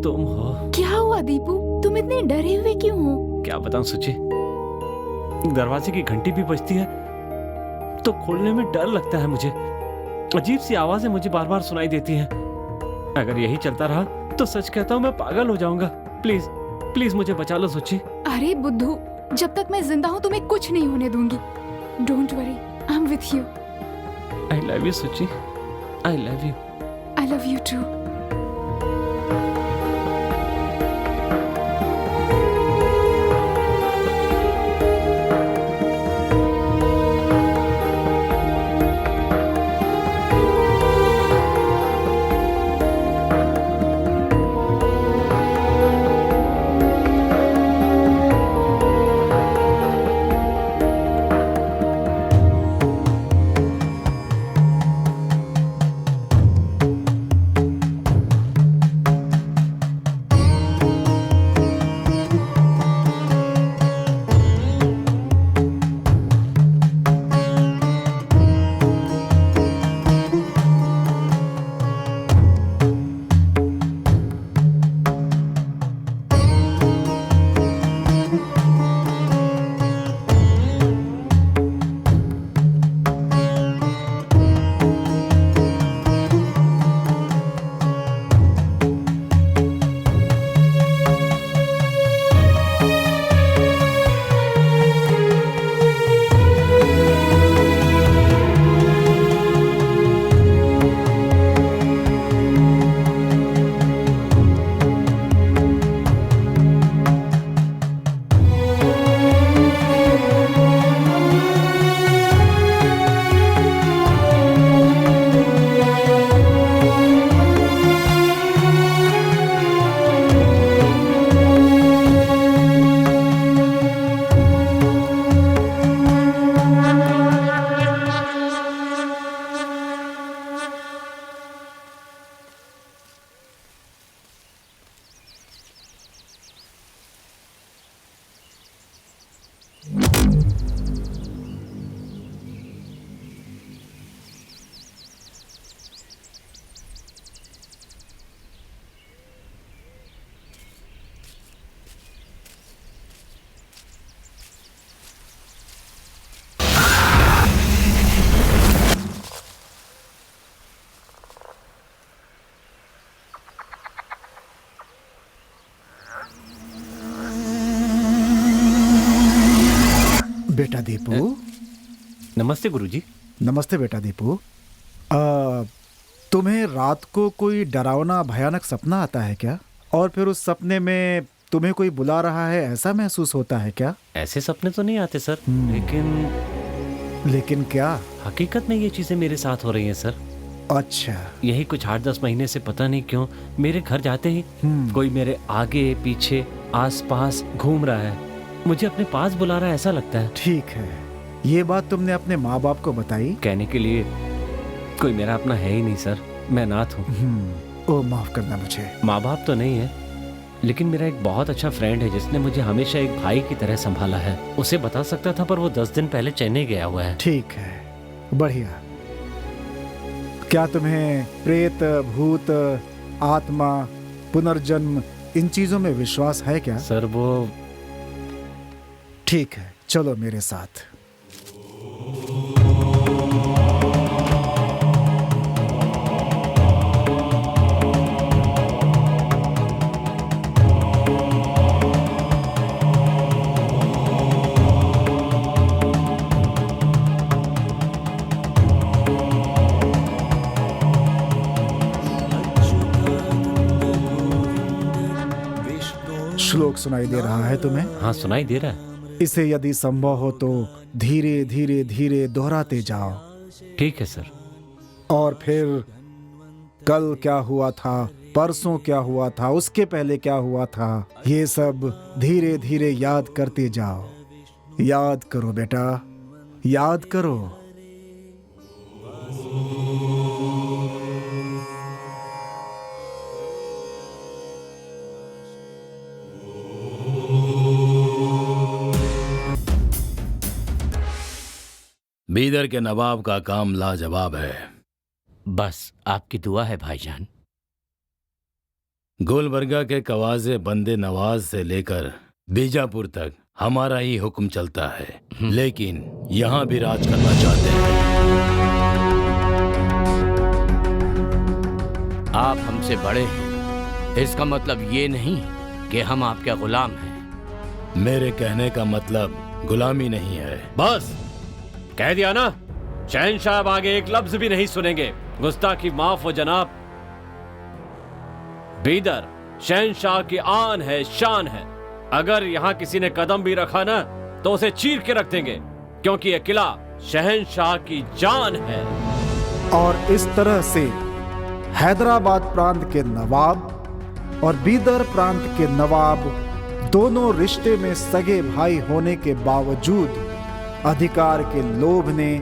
तुम हो? क्या हुआ दीपू, तुम इतने डरे हुए क्यों हो? क्या बताऊं सुची, दरवाजे की घंटी भी बजती है तो खोलने में डर लगता है मुझे। अजीब सी आवाजें मुझे बार बार सुनाई देती हैं। अगर यही चलता रहा तो सच कहता हूं मैं पागल हो जाऊंगा। प्लीज प्लीज मुझे बचा लो सुची। अरे बुद्धू, जब तक मैं जिंदा हूँ तुम्हें कुछ नहीं होने दूंगी। Don't worry, I am with you. I love you Suchi, I love you. I love you too. बेटा दीपू। नमस्ते गुरुजी। नमस्ते बेटा दीपू। तुम्हें रात को कोई डरावना भयानक सपना आता है क्या? और फिर उस सपने में तुम्हें कोई बुला रहा है ऐसा महसूस होता है क्या? ऐसे सपने तो नहीं आते सर, लेकिन क्या? हकीकत में ये चीजें मेरे साथ हो रही हैं सर। अच्छा। यही कुछ 8-10 महीने से पता नहीं क्यों मेरे घर जाते ही कोई मेरे आगे पीछे आसपास घूम रहा है, मुझे अपने पास बुला रहा है ऐसा लगता है। ठीक है, ये बात तुमने अपने माँ बाप को बताई? कहने के लिए कोई मेरा अपना है ही नहीं सर, मैं अनाथ हूँ। ओ माफ करना मुझे। माँ बाप तो नहीं है, लेकिन मेरा एक बहुत अच्छा फ्रेंड है जिसने मुझे हमेशा एक भाई की तरह संभाला है। उसे बता सकता था पर वो 10 दिन पहले चेन्नई गया हुआ है। ठीक है, बढ़िया। क्या तुम्हें प्रेत, भूत, आत्मा, पुनर्जन्म इन चीजों में विश्वास है क्या? सर वो ठीक है, चलो मेरे साथ। श्लोक सुनाई दे रहा है तुम्हें? हाँ सुनाई दे रहा है। इसे यदि संभव हो तो धीरे धीरे धीरे दोहराते जाओ। ठीक है सर। और फिर कल क्या हुआ था, परसों क्या हुआ था, उसके पहले क्या हुआ था, ये सब धीरे धीरे याद करते जाओ। याद करो बेटा, याद करो। बीदर के नवाब का काम लाजवाब है। बस आपकी दुआ है भाईजान। गुलबर्गा के कवाजे बंदे नवाज से लेकर बीजापुर तक हमारा ही हुक्म चलता है, लेकिन यहाँ भी राज करना चाहते हैं। आप हमसे बड़े हैं, इसका मतलब ये नहीं कि हम आपके गुलाम हैं। मेरे कहने का मतलब गुलामी नहीं है। बस कह दिया ना, शहंशाह अब आगे एक लफ्ज भी नहीं सुनेंगे। गुस्ताखी माफ हो जनाब। बीदर शहंशाह की आन है, शान है। अगर यहाँ किसी ने कदम भी रखा ना तो उसे चीर के रख देंगे, क्योंकि यह किला शहंशाह की जान है। और इस तरह से हैदराबाद प्रांत के नवाब और बीदर प्रांत के नवाब दोनों रिश्ते में सगे भाई होने के बावजूद अधिकार के लोभ ने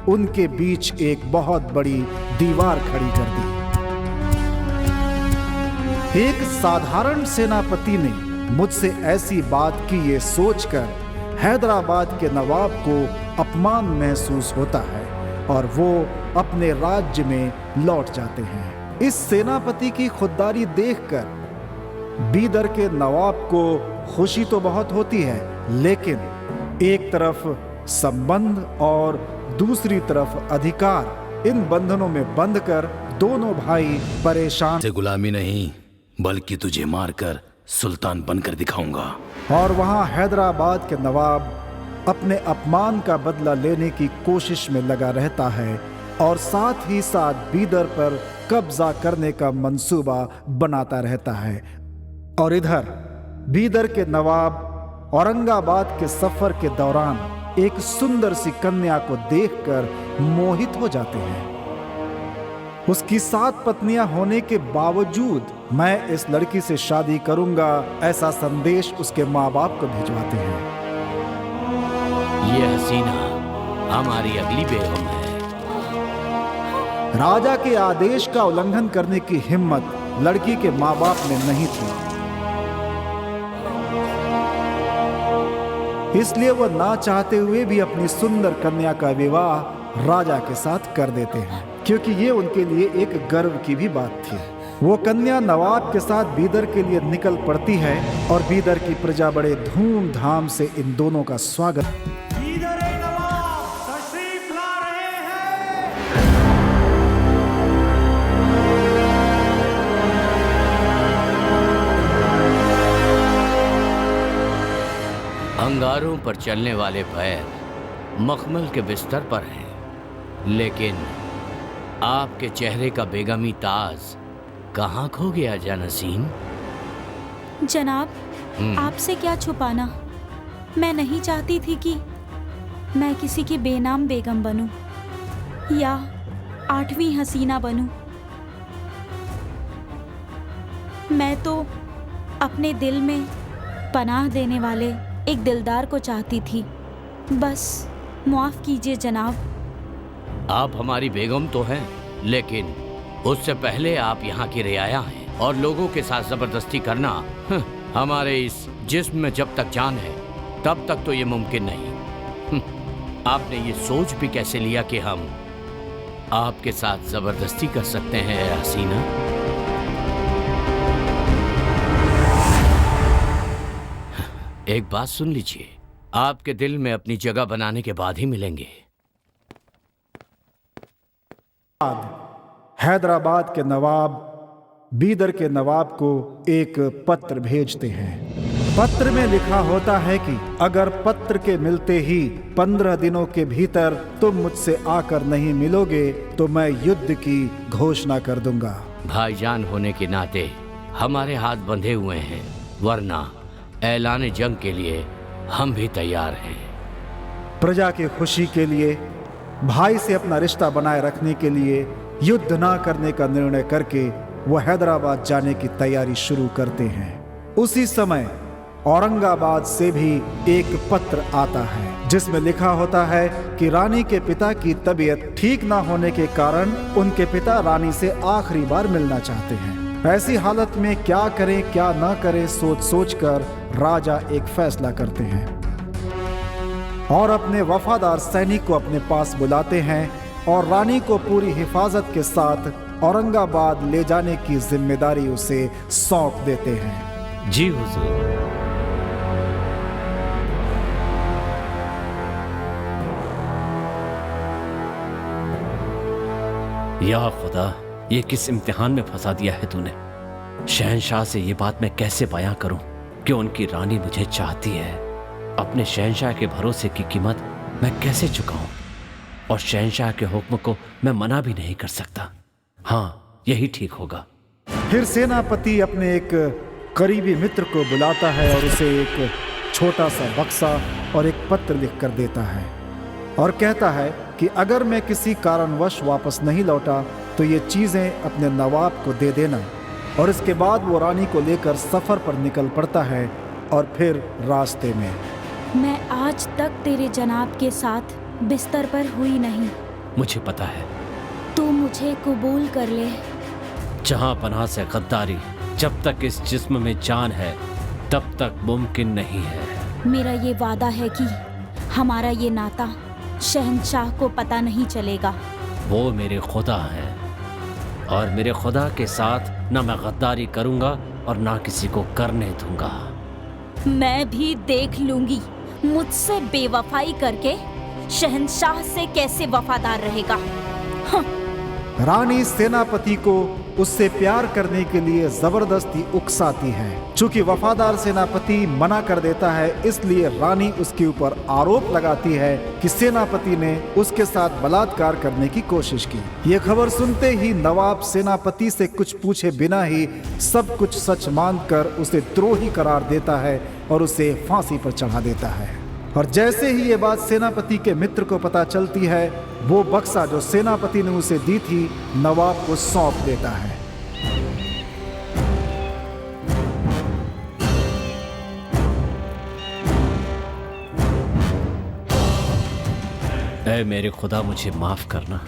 उनके बीच एक बहुत बड़ी दीवार खड़ी कर दी। एक साधारण सेनापति ने मुझसे ऐसी बात की ये सोचकर हैदराबाद के नवाब को अपमान महसूस होता है और वो अपने राज्य में लौट जाते हैं। इस सेनापति की खुददारी देखकर बीदर के नवाब को खुशी तो बहुत होती है, लेकिन एक तरफ संबंध और दूसरी तरफ अधिकार, इन बंधनों में बंधकर दोनों भाई परेशान। से गुलामी नहीं, बल्कि तुझे मारकर सुल्तान बनकर दिखाऊंगा। और वहां हैदराबाद के नवाब अपने अपमान का बदला लेने की कोशिश में लगा रहता है और साथ ही साथ बीदर पर कब्जा करने का मंसूबा बनाता रहता है। और इधर बीदर के नवाब औरंगाबाद के सफर के दौरान एक सुंदर सी कन्या को देखकर मोहित हो जाते हैं। उसकी 7 पत्नियां होने के बावजूद मैं इस लड़की से शादी करूंगा, ऐसा संदेश उसके माँ बाप को भिजवाते हैं। ये हसीना हमारी अगली बेगम है। राजा के आदेश का उल्लंघन करने की हिम्मत लड़की के माँ बाप में नहीं थी, इसलिए वह ना चाहते हुए भी अपनी सुंदर कन्या का विवाह राजा के साथ कर देते हैं, क्योंकि ये उनके लिए एक गर्व की भी बात थी। वो कन्या नवाब के साथ बीदर के लिए निकल पड़ती है और बीदर की प्रजा बड़े धूमधाम से इन दोनों का स्वागत। अंगारों पर चलने वाले पैर मखमल के बिस्तर पर हैं, लेकिन आपके चेहरे का बेगमी ताज कहाँ खो गया जानसीन? जनाब, आपसे क्या छुपाना। मैं नहीं चाहती थी कि मैं किसी की बेनाम बेगम बनूं या 8वीं हसीना बनूं। मैं तो अपने दिल में पनाह देने वाले एक दिलदार को चाहती थी। बस माफ कीजिए जनाब। आप हमारी बेगम तो हैं, लेकिन उससे पहले आप यहाँ की रियाया हैं और लोगों के साथ जबरदस्ती करना हमारे इस जिस्म में जब तक जान है तब तक तो ये मुमकिन नहीं। आपने ये सोच भी कैसे लिया कि हम आपके साथ जबरदस्ती कर सकते हैं हसीना? एक बात सुन लीजिए, आपके दिल में अपनी जगह बनाने के बाद ही मिलेंगे। हैदराबाद के नवाब बीदर के नवाब को एक पत्र भेजते हैं। पत्र में लिखा होता है कि अगर पत्र के मिलते ही 15 दिनों के भीतर तुम मुझसे आकर नहीं मिलोगे तो मैं युद्ध की घोषणा कर दूंगा। भाईजान होने के नाते हमारे हाथ बंधे हुए हैं, वरना ऐलान जंग के लिए हम भी तैयार हैं। प्रजा की खुशी के लिए, भाई से अपना रिश्ता बनाए रखने के लिए युद्ध ना करने का निर्णय करके वो हैदराबाद जाने की तैयारी शुरू करते हैं। उसी समय औरंगाबाद से भी एक पत्र आता है जिसमें लिखा होता है कि रानी के पिता की तबीयत ठीक ना होने के कारण उनके पिता रानी से आखिरी बार मिलना चाहते हैं। ऐसी हालत में क्या करें क्या ना करें सोच सोच कर राजा एक फैसला करते हैं और अपने वफादार सैनिक को अपने पास बुलाते हैं और रानी को पूरी हिफाजत के साथ औरंगाबाद ले जाने की जिम्मेदारी उसे सौंप देते हैं। जी हुजूर। या खुदा, ये किस इम्तिहान में फंसा दिया है तूने। शहंशाह से ये बात मैं कैसे बयां करूं कि उनकी रानी मुझे चाहती है। अपने शहंशाह के भरोसे की कीमत मैं कैसे चुकाऊं, और शहंशाह के हुक्म को मैं मना भी नहीं कर सकता। हाँ, यही ठीक होगा। फिर सेनापति अपने एक करीबी मित्र को बुलाता है और उसे एक छोटा सा बक्सा और एक पत्र लिख कर देता है और कहता है कि अगर मैं किसी कारणवश वापस नहीं लौटा तो ये चीज़ें अपने नवाब को दे देना। और इसके बाद वो रानी को लेकर सफ़र पर निकल पड़ता है और फिर रास्ते में। मैं आज तक तेरे जनाब के साथ बिस्तर पर हुई नहीं। मुझे पता है। तू मुझे कबूल कर ले। जहां पनाह से गद्दारी जब तक इस जिस्म में जान है तब तक मुमकिन नहीं है। मेरा ये वादा है कि हमारा ये नाता शहंशाह को पता नहीं चलेगा। वो मेरे खुदा हैं और मेरे खुदा के साथ ना मैं गद्दारी करूंगा और ना किसी को करने दूंगा। मैं भी देख लूंगी मुझसे बेवफाई करके शहंशाह से कैसे वफादार रहेगा। रानी सेनापति को उससे प्यार करने के लिए जबरदस्ती उकसाती है। चूंकि वफादार सेनापति मना कर देता है, इसलिए रानी उसके ऊपर आरोप लगाती है कि सेनापति ने उसके साथ बलात्कार करने की कोशिश की। ये खबर सुनते ही नवाब सेनापति से कुछ पूछे बिना ही सब कुछ सच मानकर उसे द्रोही करार देता है और उसे फांसी पर चढ़ा देता है। और जैसे ही ये बात सेनापति के मित्र को पता चलती है, वो बक्सा जो सेनापति ने उसे दी थी नवाब को सौंप देता है। ऐ मेरे खुदा, मुझे माफ करना।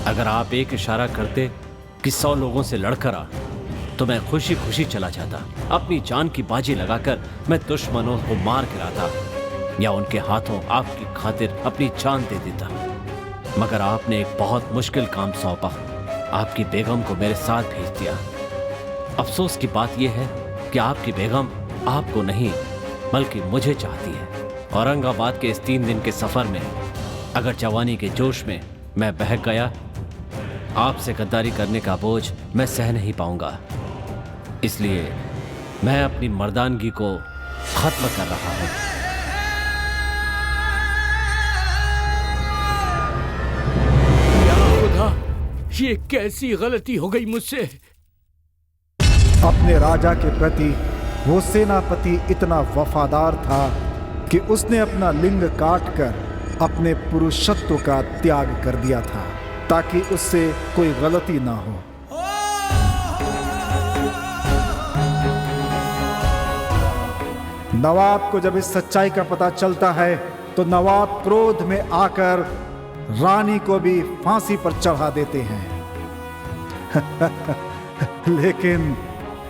अगर आप एक इशारा करते कि 100 लोगों से लड़कर आ, तो मैं खुशी खुशी चला जाता। अपनी जान की बाजी लगाकर मैं दुश्मनों को मार गिराता या उनके हाथों आपकी खातिर अपनी जान दे देता। मगर आपने एक बहुत मुश्किल काम सौंपा, आपकी बेगम को मेरे साथ भेज दिया। अफसोस की बात यह है कि आपकी बेगम आपको नहीं बल्कि मुझे चाहती है। औरंगाबाद के इस 3 दिन के सफर में अगर जवानी के जोश में मैं बहक गया, आपसे गद्दारी करने का बोझ मैं सह नहीं पाऊंगा। इसलिए मैं अपनी मर्दानगी को खत्म कर रहा हूं। ये कैसी गलती हो गई मुझसे। अपने राजा के प्रति वो सेनापति इतना वफादार था कि उसने अपना लिंग काटकर अपने पुरुषत्व का त्याग कर दिया था ताकि उससे कोई गलती ना हो। नवाब को जब इस सच्चाई का पता चलता है तो नवाब क्रोध में आकर रानी को भी फांसी पर चढ़ा देते हैं। लेकिन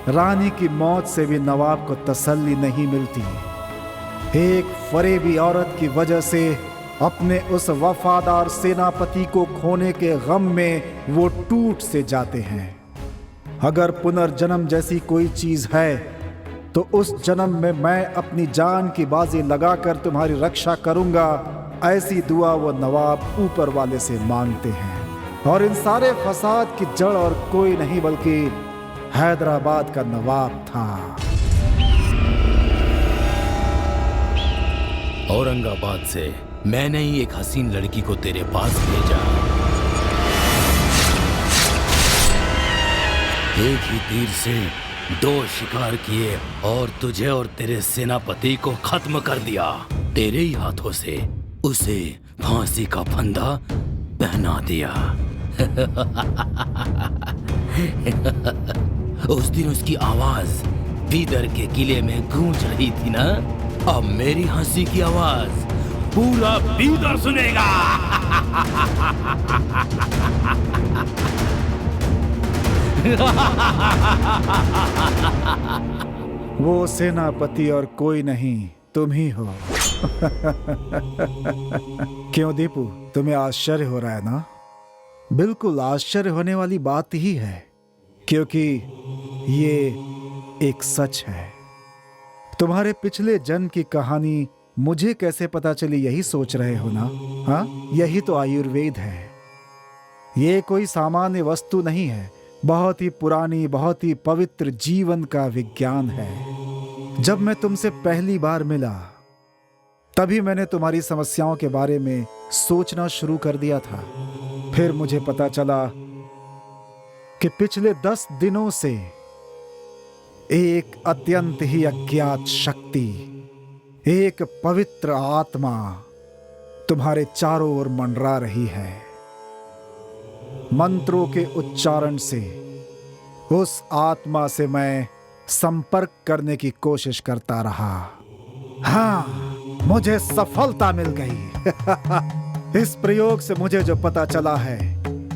रानी की मौत से भी नवाब को तसल्ली नहीं मिलती। एक फरेबी औरत की वजह से अपने उस वफादार सेनापति को खोने के गम में वो टूट से जाते हैं। अगर पुनर्जन्म जैसी कोई चीज है तो उस जन्म में मैं अपनी जान की बाजी लगाकर तुम्हारी रक्षा करूंगा, ऐसी दुआ वो नवाब ऊपर वाले से मांगते हैं। और इन सारे फसाद की जड़ और कोई नहीं बल्कि हैदराबाद का नवाब था। औरंगाबाद से मैंने ही एक हसीन लड़की को तेरे पास भेजा। एक ही तीर से 2 शिकार किए और तुझे और तेरे सेनापति को खत्म कर दिया। तेरे ही हाथों से उसे फांसी का फंदा पहना दिया। उस दिन उसकी आवाज बीदर के किले में गूंज रही थी ना, अब मेरी हंसी की आवाज पूरा बीदर सुनेगा। वो सेनापति और कोई नहीं, तुम ही हो। क्यों दीपू, तुम्हें आश्चर्य हो रहा है ना? बिल्कुल आश्चर्य होने वाली बात ही है, क्योंकि ये एक सच है। तुम्हारे पिछले जन्म की कहानी मुझे कैसे पता चली, यही सोच रहे हो ना? हाँ, यही तो आयुर्वेद है। ये कोई सामान्य वस्तु नहीं है, बहुत ही पुरानी, बहुत ही पवित्र जीवन का विज्ञान है। जब मैं तुमसे पहली बार मिला तभी मैंने तुम्हारी समस्याओं के बारे में सोचना शुरू कर दिया था। फिर मुझे पता चला कि पिछले 10 दिनों से एक अत्यंत ही अज्ञात शक्ति, एक पवित्र आत्मा तुम्हारे चारों ओर मंडरा रही है। मंत्रों के उच्चारण से उस आत्मा से मैं संपर्क करने की कोशिश करता रहा। हाँ, मुझे सफलता मिल गई। इस प्रयोग से मुझे जो पता चला है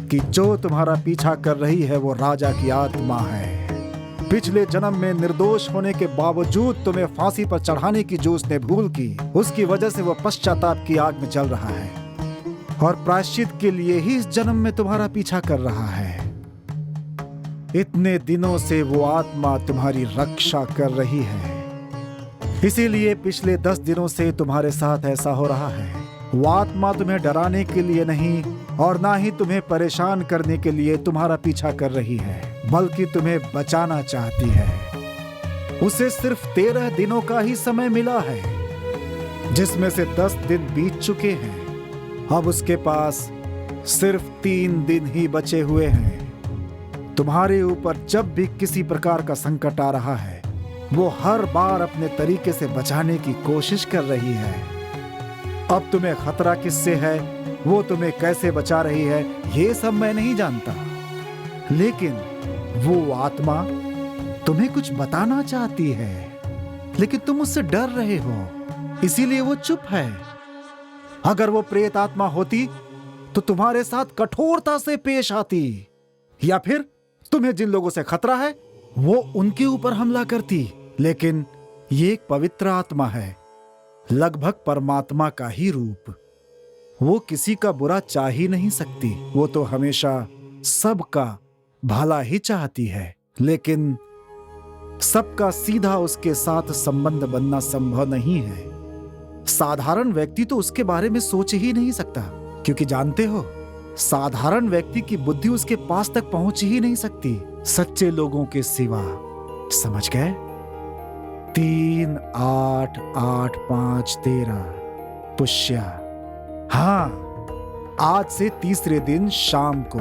कि जो तुम्हारा पीछा कर रही है वो राजा की आत्मा है। पिछले जन्म में निर्दोष होने के बावजूद तुम्हें फांसी पर चढ़ाने की जो उसने भूल की, उसकी वजह से वो पश्चाताप की आग में जल रहा है और प्रायश्चित के लिए ही इस जन्म में तुम्हारा पीछा कर रहा है। इतने दिनों से वो आत्मा तुम्हारी रक्षा कर रही है, इसीलिए पिछले 10 दिनों से तुम्हारे साथ ऐसा हो रहा है। वो आत्मा तुम्हें डराने के लिए नहीं और ना ही तुम्हें परेशान करने के लिए तुम्हारा पीछा कर रही है, बल्कि तुम्हें बचाना चाहती है। उसे सिर्फ 13 दिनों का ही समय मिला है, जिसमें से 10 दिन बीत चुके हैं। अब उसके पास सिर्फ 3 दिन ही बचे हुए हैं। तुम्हारे ऊपर जब भी किसी प्रकार का संकट आ रहा है, वो हर बार अपने तरीके से बचाने की कोशिश कर रही है। अब तुम्हें खतरा किससे है, वो तुम्हें कैसे बचा रही है, ये सब मैं नहीं जानता, लेकिन वो आत्मा तुम्हें कुछ बताना चाहती है, लेकिन तुम उससे डर रहे हो, इसीलिए वो चुप है। अगर वो प्रेत आत्मा होती तो तुम्हारे साथ कठोरता से पेश आती, या फिर तुम्हें जिन लोगों से खतरा है वो उनके ऊपर हमला करती। लेकिन ये एक पवित्र आत्मा है, लगभग परमात्मा का ही रूप। वो किसी का बुरा चाह ही नहीं सकती, वो तो हमेशा सबका भला ही चाहती है, लेकिन सबका सीधा उसके साथ संबंध बनना संभव नहीं है। साधारण व्यक्ति तो उसके बारे में सोच ही नहीं सकता, क्योंकि जानते हो, साधारण व्यक्ति की बुद्धि उसके पास तक पहुंच ही नहीं सकती सच्चे लोगों के सिवा। समझ गए? 3, 8, 8, 5, 13 पुष्या। हाँ, आज से तीसरे दिन शाम को,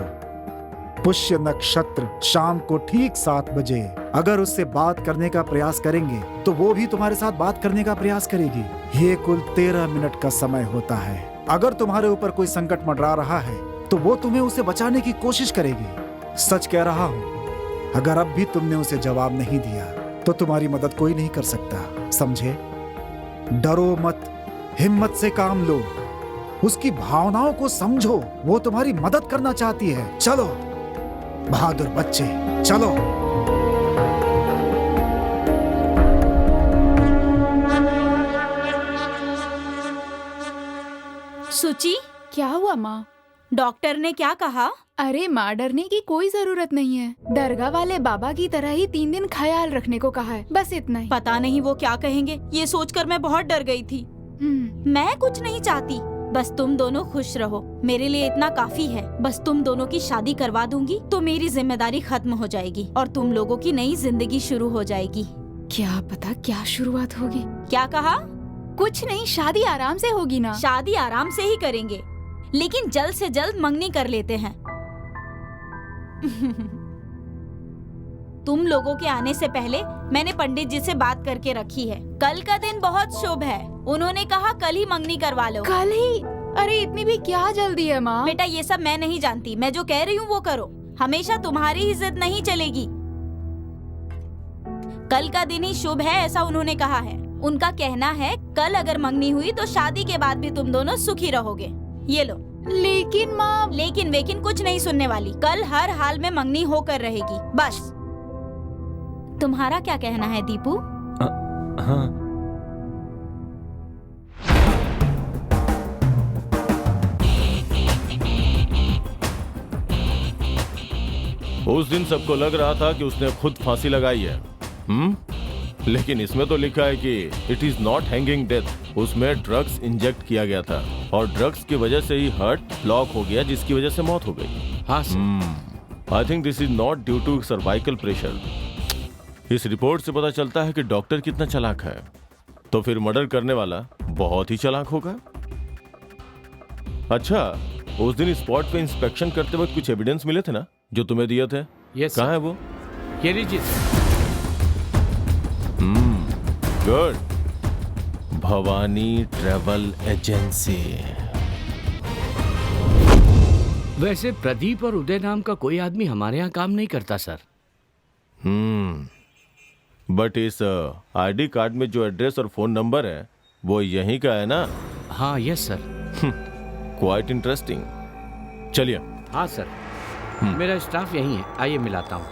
पुष्य नक्षत्र शाम को ठीक 7 बजे अगर उससे बात करने का प्रयास करेंगे तो वो भी तुम्हारे साथ बात करने का प्रयास करेगी। ये कुल 13 मिनट का समय होता है। अगर तुम्हारे ऊपर कोई संकट मंडरा रहा है तो वो तुम्हें उसे बचाने की कोशिश करेगी। सच कह रहा हूं, अगर अब भी तुमने उसे जवाब नहीं दिया तो तुम्हारी मदद कोई नहीं कर सकता, समझे? डरो मत, हिम्मत से काम लो, उसकी भावनाओं को समझो, वो तुम्हारी मदद करना चाहती है। चलो बहादुर बच्चे, चलो। सुची, क्या हुआ माँ? डॉक्टर ने क्या कहा? अरे माँ, डरने की कोई जरूरत नहीं है। दरगाह वाले बाबा की तरह ही 3 दिन ख्याल रखने को कहा है, बस इतना ही। पता नहीं वो क्या कहेंगे, ये सोचकर मैं बहुत डर गई थी। मैं कुछ नहीं चाहती, बस तुम दोनों खुश रहो, मेरे लिए इतना काफी है। बस तुम दोनों की शादी करवा दूंगी तो मेरी जिम्मेदारी खत्म हो जाएगी और तुम लोगों की नई जिंदगी शुरू हो जाएगी। क्या पता क्या शुरुआत होगी। क्या कहा? कुछ नहीं, शादी आराम से होगी ना। शादी आराम से ही करेंगे, लेकिन जल्द से जल्द मंगनी कर लेते हैं। तुम लोगों के आने से पहले मैंने पंडित जी से बात करके रखी है। कल का दिन बहुत शुभ है, उन्होंने कहा कल ही मंगनी करवा लो। कल ही? अरे इतनी भी क्या जल्दी है माँ? बेटा ये सब मैं नहीं जानती, मैं जो कह रही हूँ वो करो। हमेशा तुम्हारी ही जिद नहीं चलेगी। कल का दिन ही शुभ है ऐसा उन्होंने कहा है। उनका कहना है कल अगर मंगनी हुई तो शादी के बाद भी तुम दोनों सुखी रहोगे। ये लो। लेकिन माँ, लेकिन वेकिन कुछ नहीं सुनने वाली, कल हर हाल में मंगनी होकर रहेगी, बस। तुम्हारा क्या कहना है दीपू? हाँ। उस दिन सबको लग रहा था कि उसने खुद फांसी लगाई है। लेकिन इसमें तो लिखा है कि it is not hanging death, उसमें ड्रग्स इंजेक्ट किया गया था और ड्रग्स की वजह से ही हार्ट ब्लॉक हो गया, जिसकी वजह से मौत हो गई। हाँ sir. I think this is not due to cervical pressure. इस रिपोर्ट से पता चलता है कि डॉक्टर कितना चालाक है, तो फिर मर्डर करने वाला बहुत ही चालाक होगा। अच्छा, उस दिन स्पॉट पे इंस्पेक्शन करते वक्त कुछ एविडेंस मिले थे ना जो तुम्हें दिए थे? यस। कहाँ है वो? ये लीजिए। गुड। Bhavani travel agency. वैसे प्रदीप और उदय नाम का कोई आदमी हमारे यहाँ काम नहीं करता सर। बट इस आईडी कार्ड में जो एड्रेस और फोन नंबर है वो यहीं का है ना? हाँ यस सर। Quite interesting. चलिए। हाँ सर, मेरा स्टाफ यहीं है, आइए मिलाता हूँ।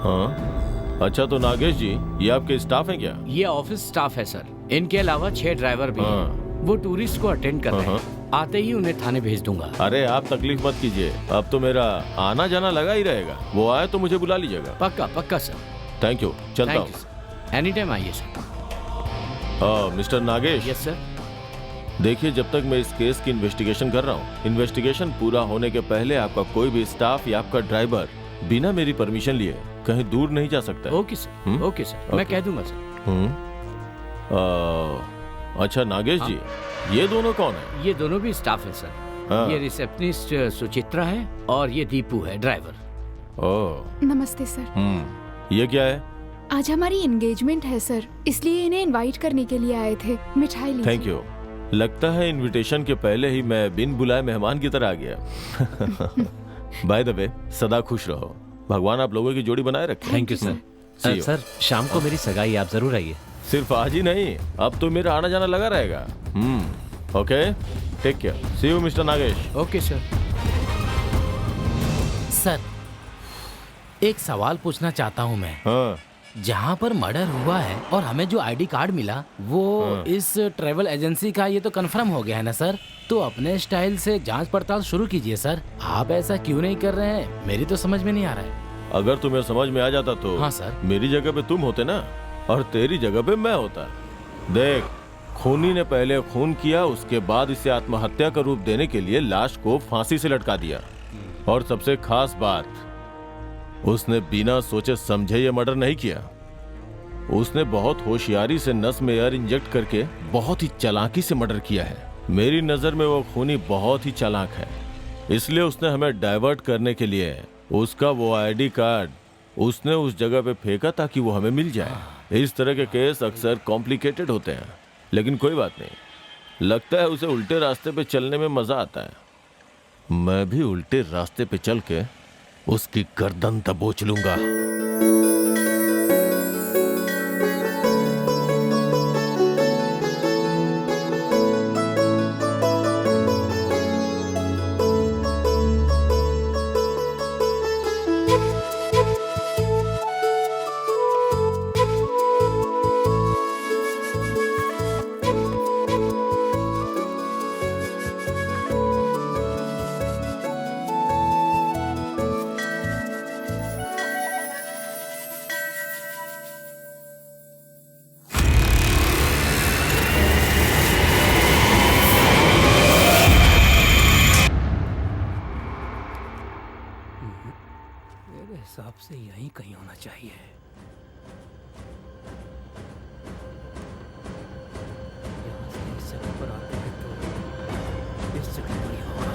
हाँ, अच्छा तो नागेश जी, ये आपके स्टाफ हैं क्या? ये ऑफिस स्टाफ है सर। इनके अलावा 6 ड्राइवर भी हैं। वो टूरिस्ट को अटेंड कर रहे हैं। आते ही उन्हें थाने भेज दूंगा। अरे आप तकलीफ मत कीजिए, अब तो मेरा आना जाना लगा ही रहेगा। वो आए तो मुझे बुला लीजिएगा। पक्का पक्का सर। थैंक यू, चलता हूँ। एनी टाइम आइए sir. Mister Nagesh. Yes sir. देखिए, जब तक मैं इस केस की इन्वेस्टिगेशन कर रहा हूँ, इन्वेस्टिगेशन पूरा होने के पहले आपका कोई भी स्टाफ या आपका ड्राइवर बिना मेरी परमिशन लिए कहीं दूर नहीं जा सकता है। Okay sir. ओके सर, मैं कह दूंगा सर। अच्छा नागेश जी, ये दोनों कौन है? ये दोनों भी स्टाफ है सर। ये रिसेप्शनिस्ट सुचित्रा है और ये दीपू है ड्राइवर। ओह नमस्ते सर। ये क्या है? आज हमारी एंगेजमेंट है सर, इसलिए इन्हें इनवाइट करने के लिए आए थे। मिठाई लीजिए। Thank you. लगता है इनविटेशन के पहले ही मैं बिन बुलाए मेहमान की तरह आ गया। बाय द वे, सदा खुश रहो। भगवान आप लोगों की जोड़ी बनाए रखे। Thank you sir. सर शाम को मेरी सगाई, आप जरूर आइए। सिर्फ आज ही नहीं, अब तो मेरा आना जाना लगा रहेगा। Okay, take care. See you mister Nagesh. Okay sir. Sir, एक सवाल पूछना चाहता हूँ मैं। हाँ। जहाँ पर मर्डर हुआ है और हमें जो आईडी कार्ड मिला वो इस ट्रैवल एजेंसी का, ये तो कंफर्म हो गया है ना सर? तो अपने स्टाइल से जांच पड़ताल शुरू कीजिए सर। आप ऐसा क्यों नहीं कर रहे हैं, मेरी तो समझ में नहीं आ रहा है। अगर तुम्हें समझ में आ जाता तो हाँ सर। मेरी जगह पे तुम होते ना, और तेरी जगह पे मैं होता। देख, खूनी ने पहले खून किया, उसके बाद इसे आत्महत्या का रूप देने के लिए लाश को फांसी से लटका दिया। और सबसे खास बात, उसने बिना सोचे समझे ये मर्डर नहीं किया। उसने बहुत होशियारी से नस में एयर इंजेक्ट करके बहुत ही चालाकी से मर्डर किया है। मेरी नजर में वो खूनी बहुत ही चालाक है, इसलिए उसने हमें डाइवर्ट करने के लिए उसका वो आईडी कार्ड उसने उस जगह पे फेंका ताकि वो हमें मिल जाए। इस तरह के केस अक्सर कॉम्प्लिकेटेड होते हैं, लेकिन कोई बात नहीं। लगता है उसे उल्टे रास्ते पे चलने में मजा आता है। मैं भी उल्टे रास्ते पे चल के उसकी गर्दन दबोच लूंगा। हिसाब से यहीं कहीं होना चाहिए। यहाँ से इस जगह पर आते हैं तो इस जगह पर ही होगा।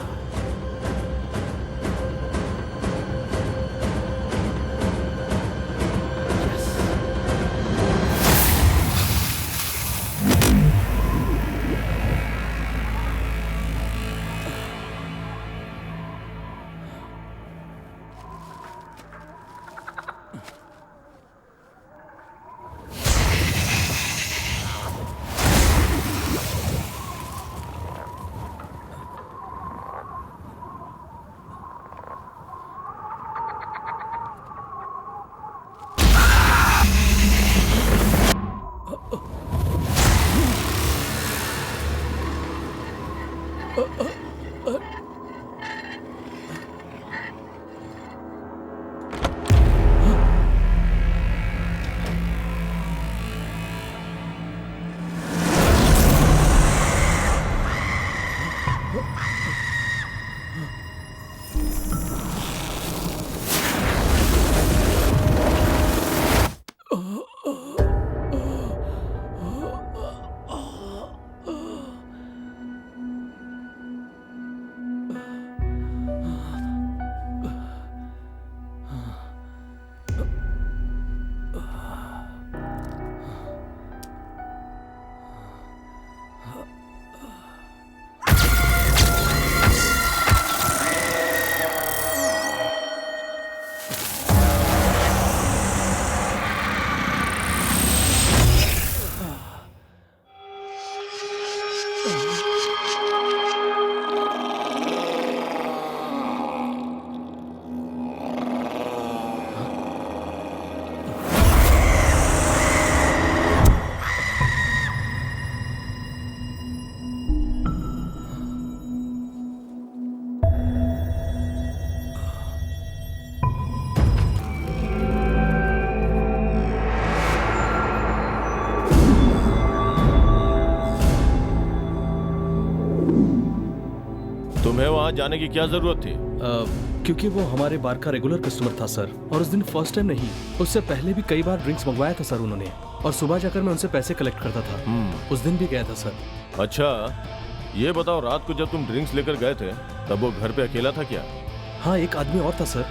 वहां जाने की क्या जरूरत थी? क्योंकि वो हमारे बार का रेगुलर कस्टमर था सर, और उस दिन फर्स्ट टाइम नहीं, उससे पहले भी कई बार ड्रिंक्स मंगवाया था सर उन्होंने, और सुबह जाकर मैं उनसे पैसे कलेक्ट करता था। उस दिन भी गया था सर। अच्छा, ये बताओ, रात को जब तुम ड्रिंक्स लेकर गए थे तब वो घर पे अकेला था क्या? हाँ, एक आदमी और था सर।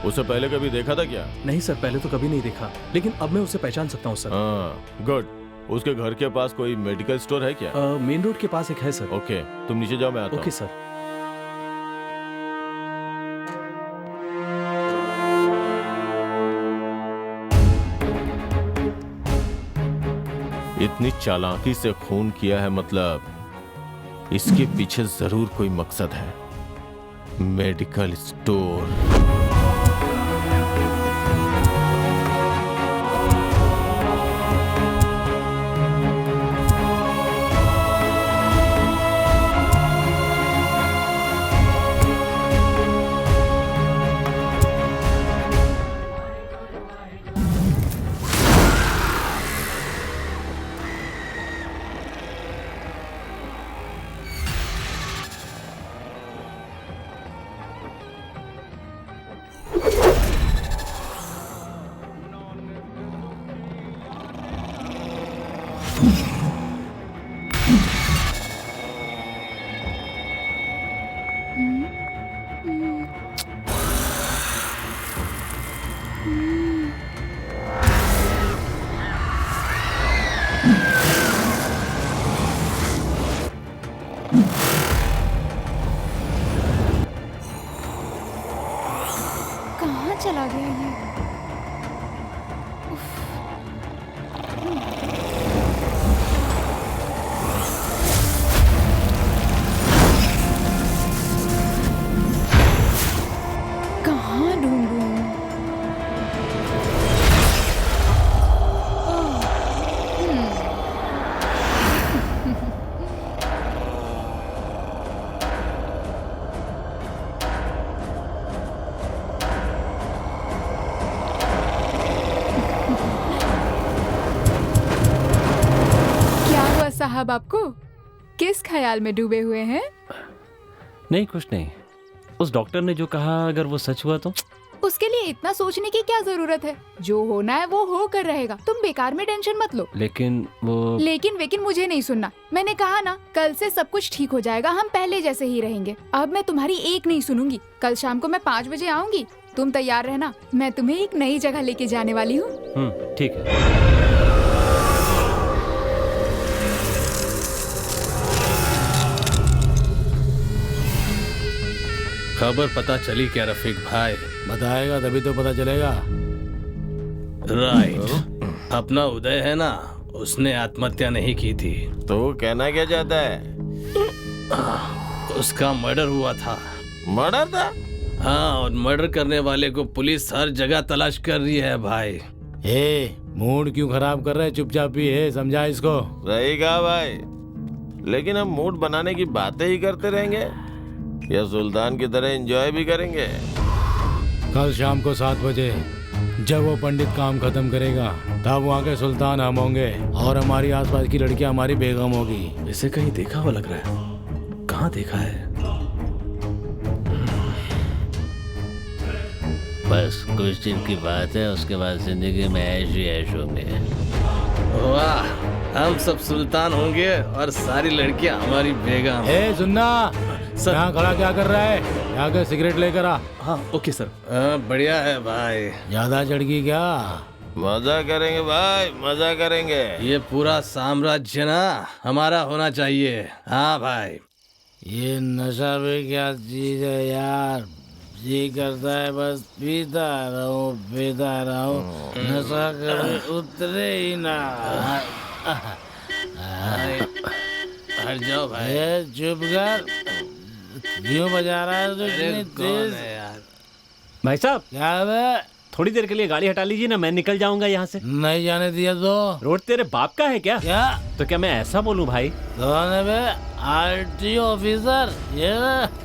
उसे पहले कभी देखा था क्या? नहीं सर, पहले तो कभी नहीं देखा, लेकिन अब मैं उसे पहचान सकता हूँ सर। हाँ, गुड। उसके घर के पास कोई मेडिकल स्टोर है क्या? मेन रोड के पास एक है सर। ओके, तुम नीचे जाओ, मैं आता हूँ। Okay sir. इतनी चालाकी से खून किया है, मतलब इसके पीछे जरूर कोई मकसद है। Medical store. कहाँ चला गया ये? कहाँ ढूंढूं? साहब, आपको किस ख्याल में डूबे हुए हैं? नहीं, कुछ नहीं। उस डॉक्टर ने जो कहा, अगर वो सच हुआ तो? उसके लिए इतना सोचने की क्या जरूरत है? जो होना है वो होकर रहेगा। तुम बेकार में टेंशन मत लो। लेकिन वो... लेकिन मुझे नहीं सुनना। मैंने कहा ना, कल से सब कुछ ठीक हो जाएगा। हम पहले जैसे ही रहेंगे। अब मैं तुम्हारी एक नहीं सुनूंगी। कल शाम को मैं 5 बजे आऊंगी। तुम तैयार रहना। मैं तुम्हें एक नई जगह लेके जाने वाली हूँ। ठीक है। खबर पता चली क्या रफीक भाई? बताएगा तभी तो पता चलेगा। राइट। अपना उदय है ना, उसने आत्महत्या नहीं की थी। तो वो कहना क्या चाहता है? उसका मर्डर हुआ था। मर्डर था? हाँ, और मर्डर करने वाले को पुलिस हर जगह तलाश कर रही है भाई। मूड क्यों खराब कर रहे? चुपचाप ही है, समझा इसको? सही कहा भाई, लेकिन हम मूड बनाने की बातें ही करते रहेंगे या सुल्तान की तरह एंजॉय भी करेंगे? कल शाम को 7 बजे जब वो पंडित काम खत्म करेगा, तब वहाँ के सुल्तान हम होंगे और हमारी आसपास की लड़कियां हमारी बेगम होगी। इसे कहीं देखा हुआ लग रहा है। कहाँ देखा है? बस कुछ दिन की बात है, उसके बाद जिंदगी में ऐश ही ऐश होंगे। वाह, हम सब सुल्तान होंगे और सारी लड़कियां हमारी बेगम। सुनना सर, यहाँ खड़ा क्या कर रहा है? जाकर सिगरेट लेकर आ। हाँ ओके सर। बढ़िया है भाई। ज्यादा चढ़गी क्या? मजा करेंगे भाई, मजा करेंगे। ये पूरा साम्राज्य ना हमारा होना चाहिए। हाँ भाई। ये नशा भी क्या चीज है यार? जी करता है बस पीता रहूं। नशा कभी उतरे ही ना। हट जाओ भाई। चुप कर। क्यों बजा रहा है तो इतनी तेज? यार भाई साहब, क्या है? थोड़ी देर के लिए गाड़ी हटा लीजिए ना, मैं निकल जाऊंगा यहाँ से। नहीं जाने दिया तो? रोड तेरे बाप का है क्या? क्या? तो क्या मैं ऐसा बोलूं भाई? कौन है बे? RTO officer? ये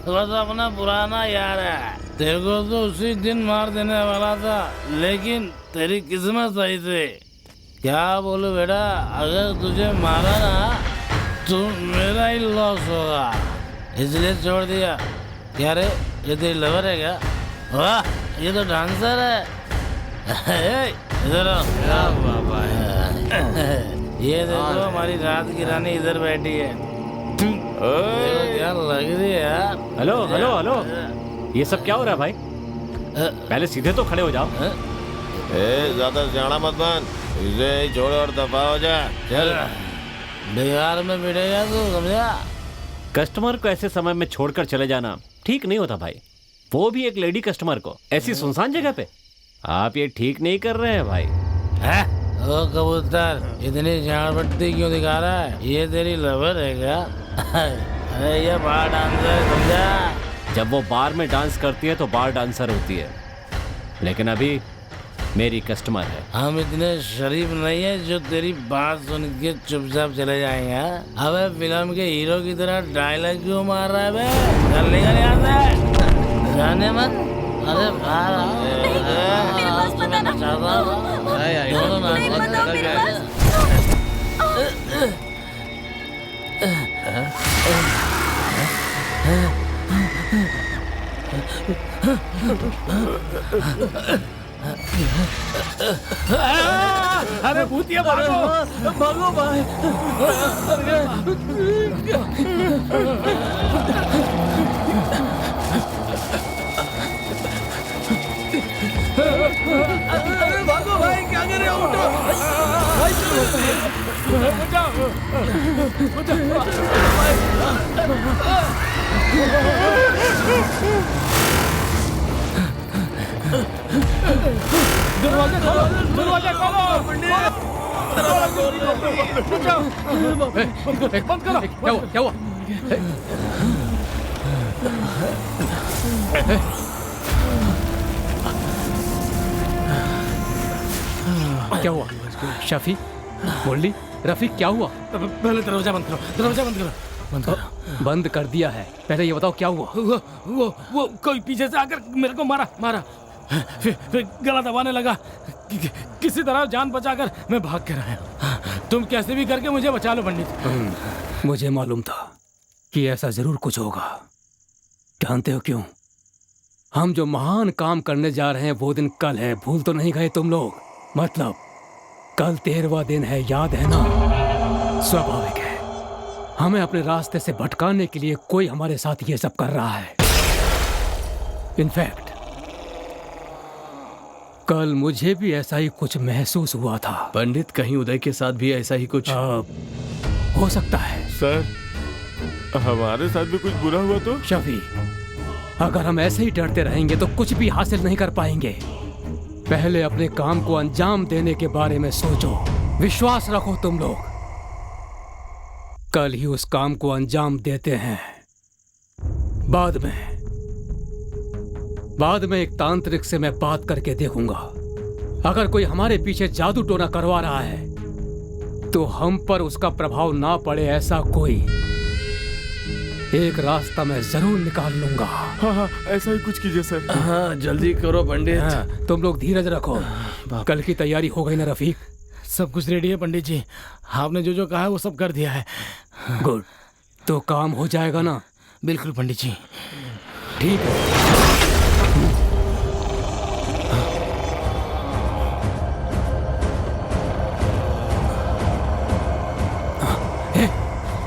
बस अपना पुराना यार है। तेरे को तो उसी दिन मार देने वाला था, लेकिन तेरी किस्मत सही थी। क्या बोलूं बेटा, अगर तुझे मारा ना तो मेरा ही लॉस होगा। इसलिए छोड़ दिया। क्या रे, ये तेरी लवर है क्या? वाह, ये तो डांसर है। इधर आओ। क्या बाबा है। ये देखो हमारी रात की रानी इधर बैठी है। क्या लग रही है यार। हेलो हेलो हेलो, ये सब क्या हो रहा है भाई? पहले सीधे तो खड़े हो जाओ। ज्यादा जाना मत बन, इसे छोड़ और दफा हो जा। चल, बिहार में मिलेगा तू, समझा? कस्टमर को ऐसे समय में छोड़कर चले जाना ठीक नहीं होता भाई, वो भी एक लेडी कस्टमर को ऐसी सुनसान जगह पे। आप ये ठीक नहीं कर रहे हैं भाई। है? ओ कबूतर, इतनी झाड़पट्टी क्यों दिखा रहा है? ये तेरी लवर है क्या? अरे ये बार डांसर है, समझा? जब वो बार में डांस करती है तो बार डांसर होती है, लेकिन अभी मेरी कस्टमर है। हम इतने शरीफ नहीं है जो तेरी बात सुन के चुपचाप चले जाएंगे। अबे फिल्म के हीरो की तरह डायलॉग क्यों मार रहा है बे? चल निकल यहाँ से, जाने मत। अरे बाहर अरे भूतिया भागो भागो भाई। अरे भागो भाई, क्या कर रहे हो? उठो भाई, बचाओ बचाओ। दरवाजा खोलो, दरवाजा खोलो। बंद करो। क्या हुआ, क्या हुआ? क्या हुआ? शफी, मुरली, रफीक, क्या हुआ? पहले दरवाजा बंद करो, दरवाजा बंद करो। बंद करो। बंद कर दिया है, पहले ये बताओ क्या हुआ? वो कोई पीछे से आकर मेरे को मारा। फिर गला दबाने लगा। किसी तरह जान बचाकर मैं भाग कर आया। तुम कैसे भी करके मुझे बचा लो पंडित। मुझे मालूम था कि ऐसा जरूर कुछ होगा। जानते हो क्यों? हम जो महान काम करने जा रहे हैं वो दिन कल है, भूल तो नहीं गए तुम लोग? मतलब कल 13वां दिन है, याद है ना? स्वाभाविक है, हमें अपने रास्ते से भटकाने के लिए कोई हमारे साथ ये सब कर रहा है। इनफैक्ट कल मुझे भी ऐसा ही कुछ महसूस हुआ था। पंडित, कहीं उदय के साथ भी ऐसा ही कुछ हो सकता है। सर, हमारे साथ भी कुछ बुरा हुआ तो? शफी, अगर हम ऐसे ही डरते रहेंगे तो कुछ भी हासिल नहीं कर पाएंगे। पहले अपने काम को अंजाम देने के बारे में सोचो। विश्वास रखो तुम लोग, कल ही उस काम को अंजाम देते हैं। बाद में एक तांत्रिक से मैं बात करके देखूंगा। अगर कोई हमारे पीछे जादू टोना करवा रहा है तो हम पर उसका प्रभाव ना पड़े, ऐसा कोई एक रास्ता मैं जरूर निकाल लूंगा। हाँ, ऐसा ही कुछ कीजिए सर। हाँ, जल्दी करो पंडित। हाँ, तुम लोग धीरज रखो। कल की तैयारी हो गई ना रफीक? सब कुछ रेडी है पंडित जी, आपने जो जो कहा है वो सब कर दिया है। गुड, तो काम हो जाएगा ना? बिल्कुल पंडित जी। ठीक है।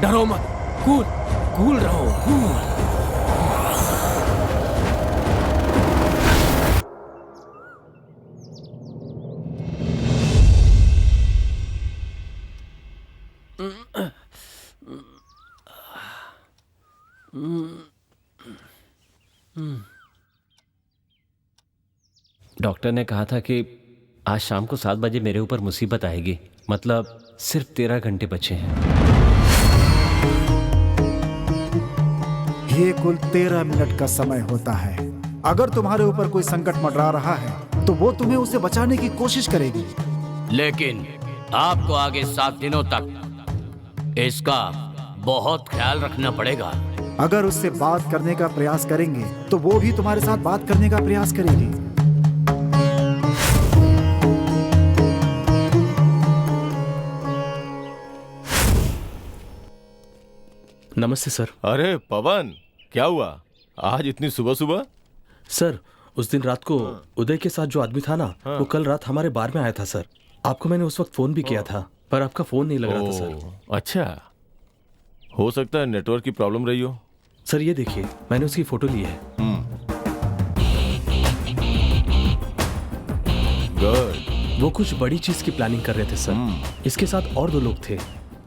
डरो मत, कूल रहो, कूल। डॉक्टर ने कहा था कि आज शाम को 7 बजे मेरे ऊपर मुसीबत आएगी। मतलब सिर्फ 13 घंटे बचे हैं। ये कुल 13 मिनट का समय होता है। अगर तुम्हारे ऊपर कोई संकट मंडरा रहा है तो वो तुम्हें उसे बचाने की कोशिश करेगी, लेकिन आपको आगे 7 दिनों तक इसका बहुत ख्याल रखना पड़ेगा। अगर उससे बात करने का प्रयास करेंगे तो वो भी तुम्हारे साथ बात करने का प्रयास करेगी। नमस्ते सर। अरे पवन, क्या हुआ आज इतनी सुबह सुबह? सर उस दिन रात को उदय के साथ जो आदमी था ना, वो कल रात हमारे बार में आया था सर। आपको मैंने उस वक्त फोन भी किया था, पर आपका फोन नहीं लग रहा था सर। अच्छा, हो सकता है नेटवर्क की प्रॉब्लम रही हो। सर ये देखिए, मैंने उसकी फोटो ली है। गुड। वो कुछ बड़ी चीज की प्लानिंग कर रहे थे सर। इसके साथ और 2 लोग थे।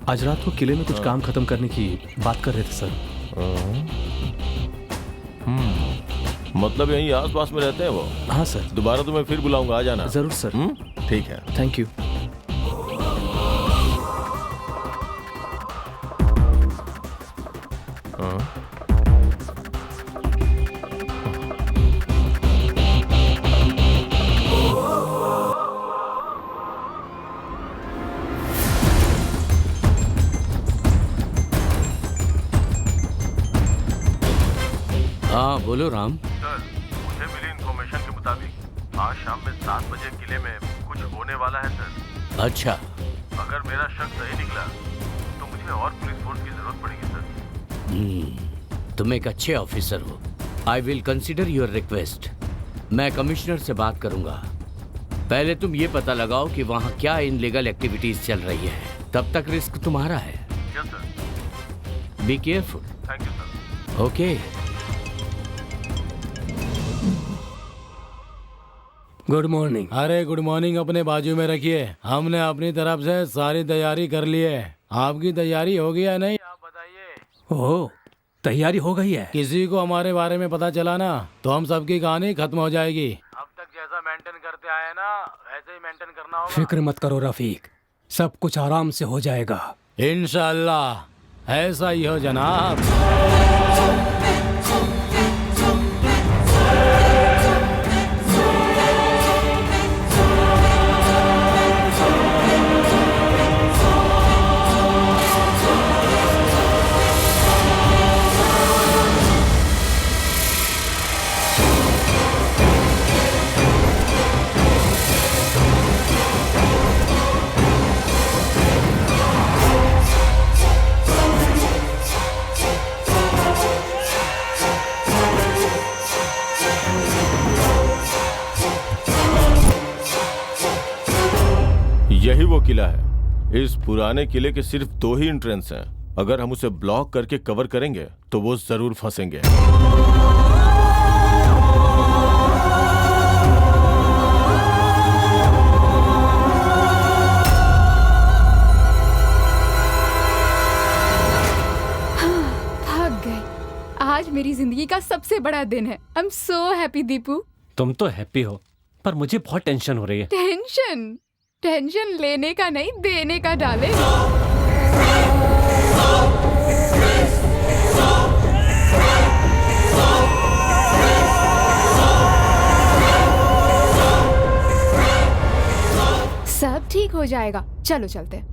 आज रात को किले में कुछ काम खत्म करने की बात कर रहे थे सर। मतलब यहीं आस पास में रहते हैं वो? हाँ सर। दोबारा तुम्हें फिर बुलाऊंगा, आ जाना। जरूर सर। ठीक है, थैंक यू। हाँ बोलो राम। सर, मुझे मिली इंफॉर्मेशन के मुताबिक आज शाम में 7 बजे किले में कुछ होने वाला है सर। अच्छा, अगर मेरा शक सही निकला तो मुझे और पुलिस फोर्स की जरूरत पड़ेगी सर। तुम एक अच्छे ऑफिसर हो। I will consider your request. मैं कमिश्नर से बात करूंगा। पहले तुम ये पता लगाओ कि वहाँ क्या इनलीगल एक्टिविटीज चल रही है, तब तक रिस्क तुम्हारा है। Yes sir. Be careful. Thank you sir. Okay. Good morning. अरे गुड मॉर्निंग अपने बाजू में रखिए। हमने अपनी तरफ से सारी तैयारी कर ली है। आपकी तैयारी हो गई है नहीं? आप बताइए। ओह, तैयारी हो गई है। किसी को हमारे बारे में पता चला ना तो हम सबकी कहानी खत्म हो जाएगी। अब तक जैसा मेंटेन करते आए ना वैसे ही मेंटेन करना होगा। फिक्र मत करो रफीक, सब कुछ आराम से हो जाएगा। इंशाअल्लाह ऐसा ही हो जनाब। यही वो किला है। इस पुराने किले के सिर्फ 2 ही एंट्रेंस हैं। अगर हम उसे ब्लॉक करके कवर करेंगे तो वो जरूर फंसेंगे। थक गए। आज मेरी जिंदगी का सबसे बड़ा दिन है। I am so happy Deepu. तुम तो हैप्पी हो, पर मुझे बहुत टेंशन हो रही है। टेंशन? टेंशन लेने का नहीं, देने का डाले। सब ठीक हो जाएगा। चलो चलते हैं।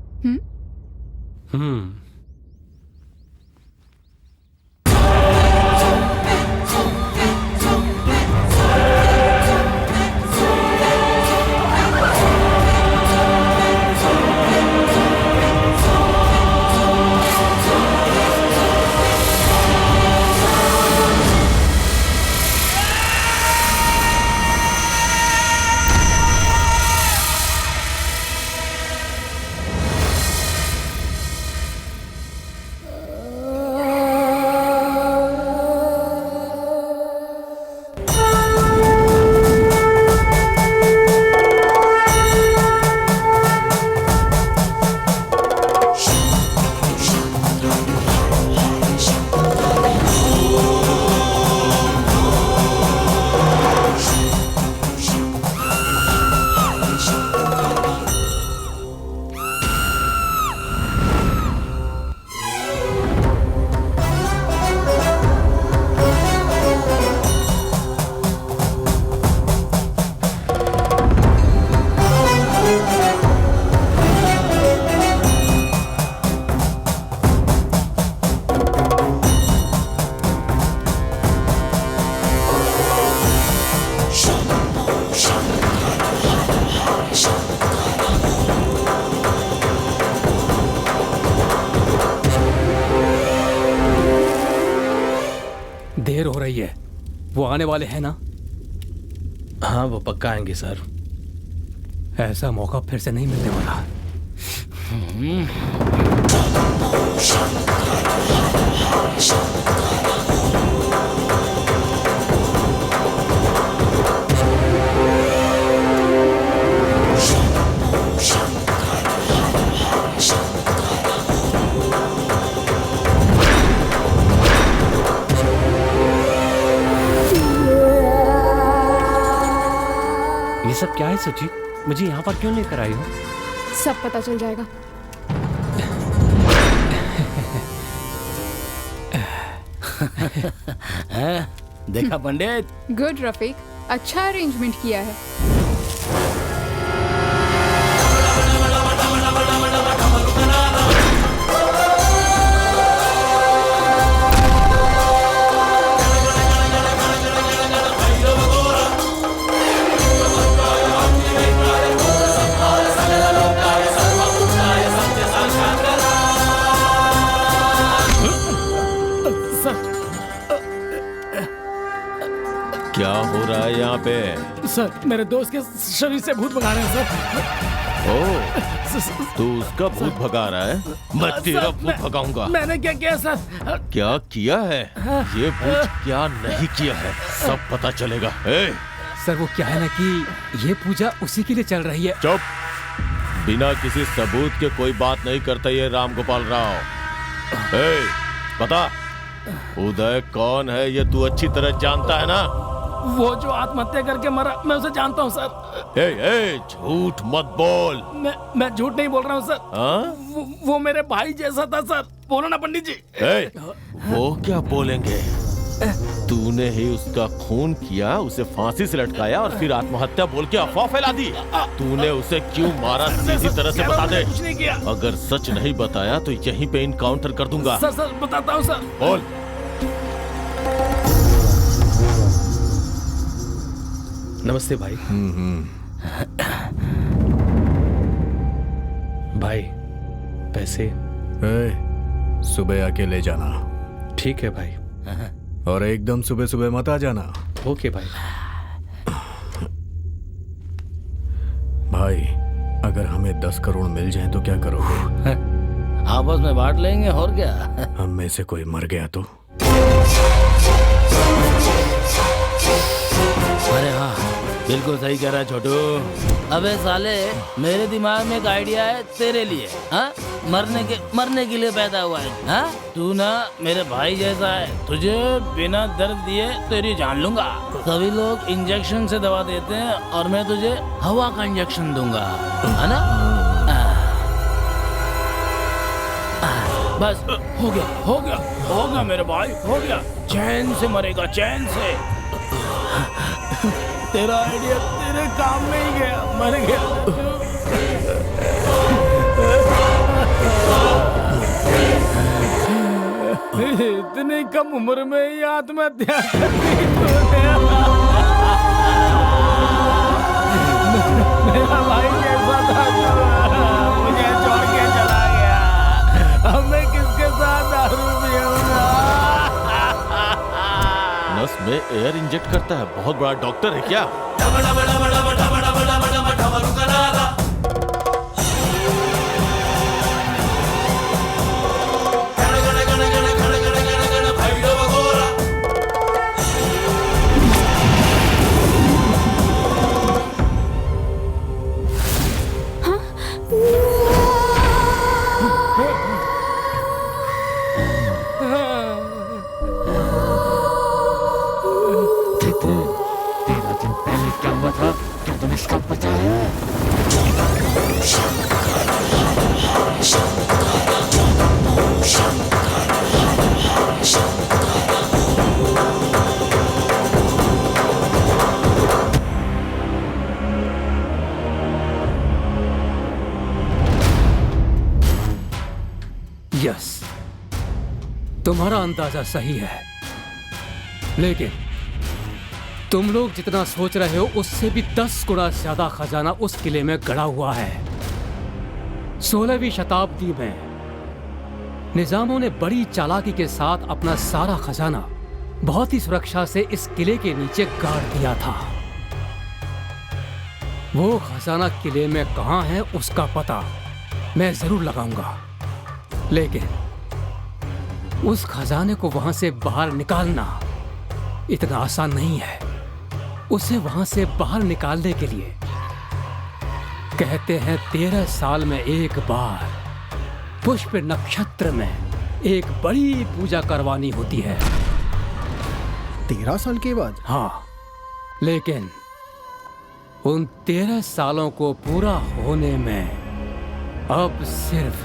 रही है। वो आने वाले हैं ना? हाँ वो पक्का आएंगे सर। ऐसा मौका फिर से नहीं मिलने वाला। ये सब क्या है सुची? मुझे यहाँ पर क्यों लेकर आई हो? सब पता चल जाएगा। देखा पंडित? गुड रफीक, अच्छा अरेंजमेंट किया है। क्या हो रहा है यहाँ पे? सर मेरे दोस्त के शरीर से भूत भगा रहे हैं सर। ओ, तू उसका भूत भगा रहा है? मैं तेरा भूत भगाऊंगा। मैंने क्या किया सर? क्या किया है? ये भूत क्या नहीं किया है, सब पता चलेगा। सर वो क्या है ना कि ये पूजा उसी के लिए चल रही है। चुप! बिना किसी सबूत के कोई बात नहीं करता ये राम गोपाल राव। बता, उदय कौन है ये तू अच्छी तरह जानता है ना? वो जो आत्महत्या करके मरा, मैं उसे जानता हूँ सर। झूठ मत बोल। मैं झूठ नहीं बोल रहा हूँ सर। वो मेरे भाई जैसा था सर। बोलो ना पंडित जी। वो क्या बोलेंगे? तूने ही उसका खून किया, उसे फांसी से लटकाया और फिर आत्महत्या बोल के अफवाह फैला दी। तूने उसे क्यों मारा सीधी तरह से बता दे। कुछ नहीं किया। अगर सच नहीं बताया तो यहीं पे इनकाउंटर कर दूंगा। सर बताता हूँ सर। बोल। नमस्ते भाई। भाई पैसे सुबह आके ले जाना। ठीक है भाई। और एकदम सुबह सुबह मत आ जाना। ओके भाई। भाई अगर हमें 10 करोड़ मिल जाए तो क्या करोगे? आपस में बांट लेंगे और क्या। हम में से कोई मर गया तो? अरे हाँ, बिल्कुल सही कह रहा है छोटू। अबे साले, मेरे दिमाग में एक आइडिया है तेरे लिए। हाँ, मरने के लिए पैदा हुआ है। हाँ, तू ना मेरे भाई जैसा है। तुझे बिना दर्द दिए तेरी जान लूंगा। सभी लोग इंजेक्शन से दवा देते हैं और मैं तुझे हवा का इंजेक्शन दूंगा, है ना? बस हो गया मेरे भाई, हो गया। चैन से मरेगा, चैन से। तेरा आइडिया तेरे काम में ही गया, मर गया। इतनी कम उम्र में ही आत्महत्या कर दी तूने। मेरा भाई कैसा था, मुझे छोड़ के चला गया। अब मैं किसके साथ दारू पीऊंगा? नस में एयर इंजेक्ट करता है, बहुत बड़ा डॉक्टर है क्या? यस, तुम्हारा अंदाजा सही है, लेकिन तुम लोग जितना सोच रहे हो उससे भी 10 गुना ज्यादा खजाना उस किले में गड़ा हुआ है। 16वीं शताब्दी में निजामों ने बड़ी चालाकी के साथ अपना सारा खजाना बहुत ही सुरक्षा से इस किले के नीचे गाड़ दिया था। वो खजाना किले में कहाँ है उसका पता मैं जरूर लगाऊंगा, लेकिन उस खजाने को वहां से बाहर निकालना इतना आसान नहीं है। उसे वहां से बाहर निकालने के लिए कहते हैं 13 साल में एक बार पुष्प नक्षत्र में एक बड़ी पूजा करवानी होती है। 13 साल के बाद? हाँ, लेकिन उन 13 सालों को पूरा होने में अब सिर्फ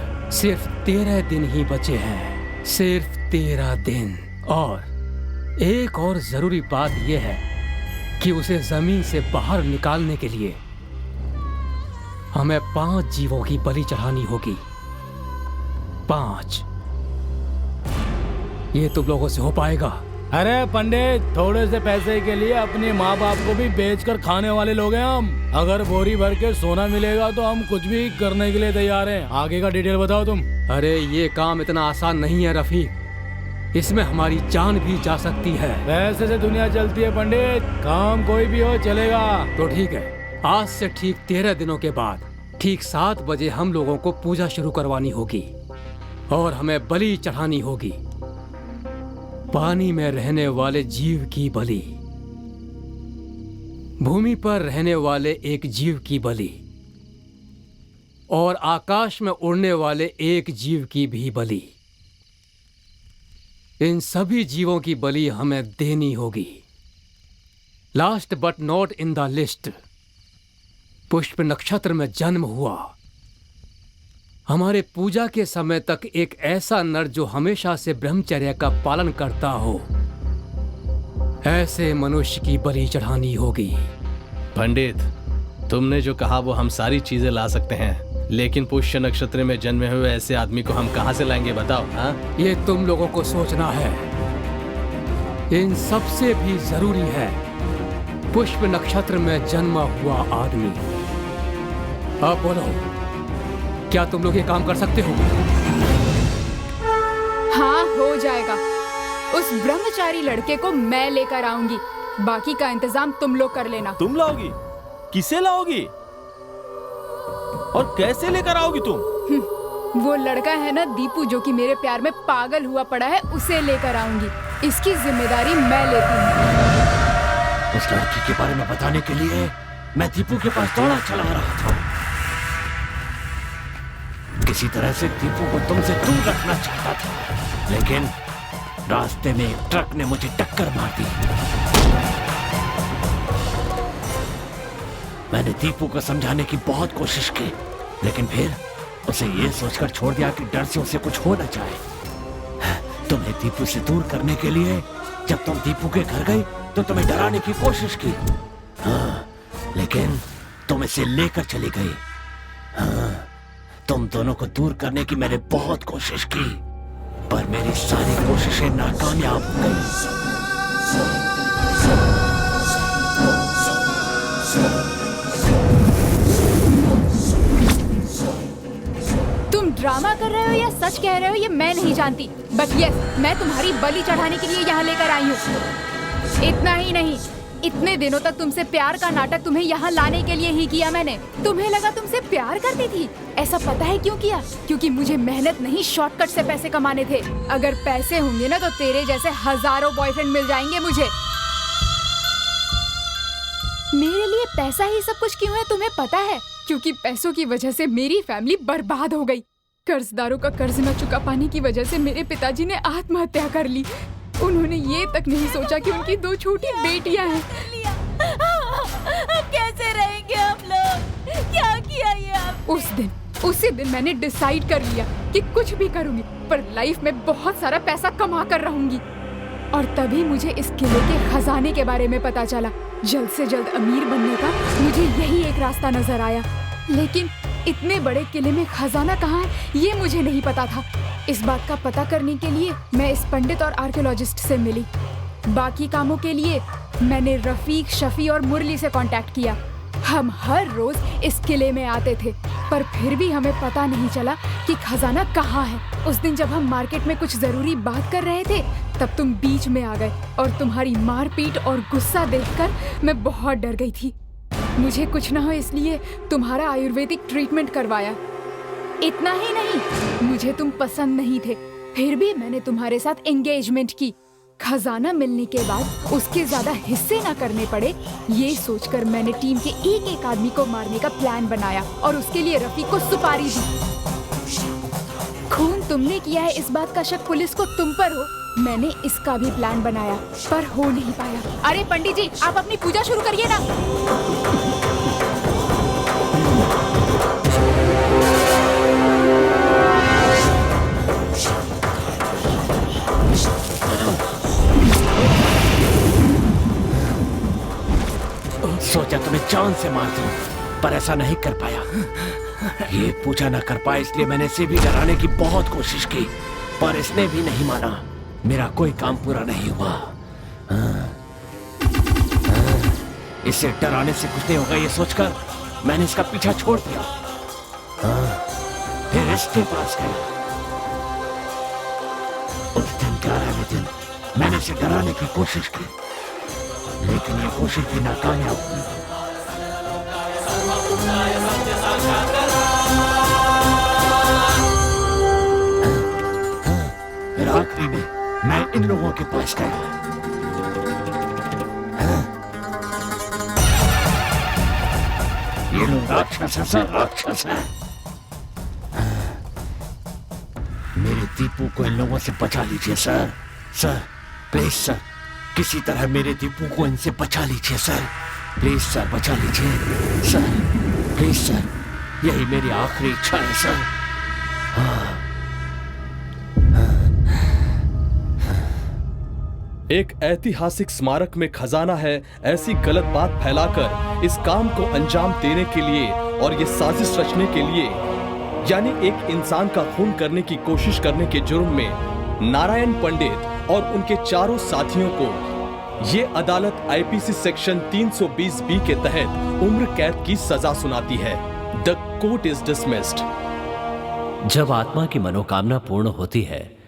13 दिन ही बचे हैं। सिर्फ 13 दिन। और एक और जरूरी बात यह है कि उसे जमीन से बाहर निकालने के लिए हमें 5 जीवों की बलि चढ़ानी होगी। 5। ये तुम लोगों से हो पाएगा? अरे पंडित, थोड़े से पैसे के लिए अपने माँ बाप को भी बेचकर खाने वाले लोग हैं हम। अगर बोरी भर के सोना मिलेगा तो हम कुछ भी करने के लिए तैयार हैं। आगे का डिटेल बताओ तुम। अरे ये काम इतना आसान नहीं है रफीक, इसमें हमारी जान भी जा सकती है। पैसे से दुनिया चलती है पंडित, काम कोई भी हो चलेगा। तो ठीक है, आज से ठीक 13 दिनों के बाद ठीक 7 बजे हम लोगों को पूजा शुरू करवानी होगी और हमें बलि चढ़ानी होगी। पानी में रहने वाले जीव की बलि, भूमि पर रहने वाले एक जीव की बलि और आकाश में उड़ने वाले एक जीव की भी बलि। इन सभी जीवों की बलि हमें देनी होगी। Last but not in the list, पुष्प नक्षत्र में जन्म हुआ। हमारे पूजा के समय तक एक ऐसा नर जो हमेशा से ब्रह्मचर्य का पालन करता हो, ऐसे मनुष्य की बलि चढ़ानी होगी। पंडित, तुमने जो कहा वो हम सारी चीजें ला सकते हैं, लेकिन पुष्य नक्षत्र में जन्मे हुए ऐसे आदमी को हम कहां से लाएंगे बताओ। हाँ, ये तुम लोगों को सोचना है। इन सबसे भी जरूरी है पुष्प नक्षत्र में जन्मा हुआ आदमी। अब बोलो, क्या तुम लोग ये काम कर सकते हो? हाँ, हो जाएगा। उस ब्रह्मचारी लड़के को मैं लेकर आऊंगी, बाकी का इंतजाम तुम लोग कर लेना। तुम लाओगी? किसे लाओगी और कैसे लेकर आओगी तुम? वो लड़का है ना दीपू, जो कि मेरे प्यार में पागल हुआ पड़ा है, उसे लेकर आऊंगी। इसकी जिम्मेदारी मैं लेती हूँ। उस लड़की के बारे में बताने के लिए मैं दीपू के पास दौड़ा चला रहा था। किसी तरह से दीपू को तुमसे दूर रखना चाहता था, लेकिन रास्ते में एक ट्रक ने मुझे टक्कर मार दी। मैंने दीपू को समझाने की बहुत कोशिश की, लेकिन फिर उसे ये सोचकर छोड़ दिया कि डर से उसे कुछ हो न जाए। तुम्हें दीपू से दूर करने के लिए जब तुम दीपू के घर गई तो तुम्हें डराने की कोशिश की। हाँ, लेकिन तुम इसे लेकर चली गई। हाँ, तुम दोनों को दूर करने की मैंने बहुत कोशिश की, पर मेरी सारी कोशिशें नाकामयाब हो गई। तुम ड्रामा कर रहे हो या सच कह रहे हो ये मैं नहीं जानती, बट यस, मैं तुम्हारी बलि चढ़ाने के लिए यहाँ लेकर आई हूँ। इतना ही नहीं, इतने दिनों तक तुमसे प्यार का नाटक तुम्हें यहाँ लाने के लिए ही किया मैंने। तुम्हें लगा तुमसे प्यार करती थी। ऐसा पता है क्यों किया? क्योंकि मुझे मेहनत नहीं, शॉर्टकट से पैसे कमाने थे। अगर पैसे होंगे ना तो तेरे जैसे हजारों बॉयफ्रेंड मिल जाएंगे मुझे। मेरे लिए पैसा ही सब कुछ क्यों है तुम्हें पता है? क्योंकि पैसों की वजह से मेरी फैमिली बर्बाद हो गई। कर्जदारों का कर्ज न चुका पाने की वजह से मेरे पिताजी ने आत्महत्या कर ली। उन्होंने ये तक नहीं सोचा कि उनकी 2 छोटी बेटियां हैं। अब कैसे रहेंगे हम लोग? क्या किया ये आपने? उसी दिन मैंने डिसाइड कर लिया कि कुछ भी करूंगी, पर लाइफ में बहुत सारा पैसा कमा कर रहूंगी। और तभी मुझे इस किले के खजाने के बारे में पता चला। जल्द से जल्द अमीर बनने का मुझे यही एक रास्ता नजर आया, लेकिन इतने बड़े किले में खजाना कहाँ है ये मुझे नहीं पता था। इस बात का पता करने के लिए मैं इस पंडित और आर्कियोलॉजिस्ट से मिली। बाकी कामों के लिए मैंने रफीक, शफी और मुरली से कांटेक्ट किया। हम हर रोज इस किले में आते थे। पर फिर भी हमें पता नहीं चला कि खजाना कहाँ है। उस दिन जब हम मार्केट में कुछ जरूरी बात कर रहे थे तब तुम बीच में आ गए और तुम्हारी मारपीट और गुस्सा देखकर मैं बहुत डर गई थी। मुझे कुछ ना हो इसलिए तुम्हारा आयुर्वेदिक ट्रीटमेंट करवाया। इतना ही नहीं, मुझे तुम पसंद नहीं थे, फिर भी मैंने तुम्हारे साथ एंगेजमेंट की। खजाना मिलने के बाद उसके ज्यादा हिस्से ना करने पड़े, ये सोचकर मैंने टीम के एक एक आदमी को मारने का प्लान बनाया और उसके लिए रफी को सुपारी दी। खून तुमने किया है इस बात का शक पुलिस को तुम पर हो। मैंने इसका भी प्लान बनाया पर हो नहीं पाया। अरे पंडित जी, आप अपनी पूजा शुरू करिए ना। सोचा तुम्हें जान से मार दूं, पर ऐसा नहीं कर पाया। ये पूजा न कर पाया इसलिए मैंने इसे भी डराने की बहुत कोशिश की, पर इसने भी नहीं माना। मेरा कोई काम पूरा नहीं हुआ। इसे डराने से कुछ नहीं होगा ये सोचकर मैंने इसका पीछा छोड़ दिया। फिर इसके पास गया। उस दिन 11वें दिन मैंने इसे डराने की कोशिश की, लेकिन ये कोशिश भी नाकामयाब हुई। फिर आखिरी में मैं इन लोगों के पास गया। ये लोग राक्षस है सर, राक्षस है। मेरे दीपू को इन लोगों से बचा लीजिए सर। सर प्लीज सर, किसी तरह मेरे दीपू को इनसे बचा लीजिए सर। प्लीज सर बचा लीजिए सर, प्लीज सर, यही मेरी आखिरी इच्छा है सर। एक ऐतिहासिक स्मारक में खजाना है, ऐसी गलत बात फैलाकर इस काम को अंजाम देने के लिए और ये साजिश रचने के लिए, यानी एक इंसान का खून करने की कोशिश करने के जुर्म में नारायण पंडित और उनके चारों साथियों को ये अदालत आईपीसी सेक्शन 320 बी के तहत उम्र कैद की सजा सुनाती है। The court is dismissed. जब आत्मा की मनोकामना पूर्ण होती है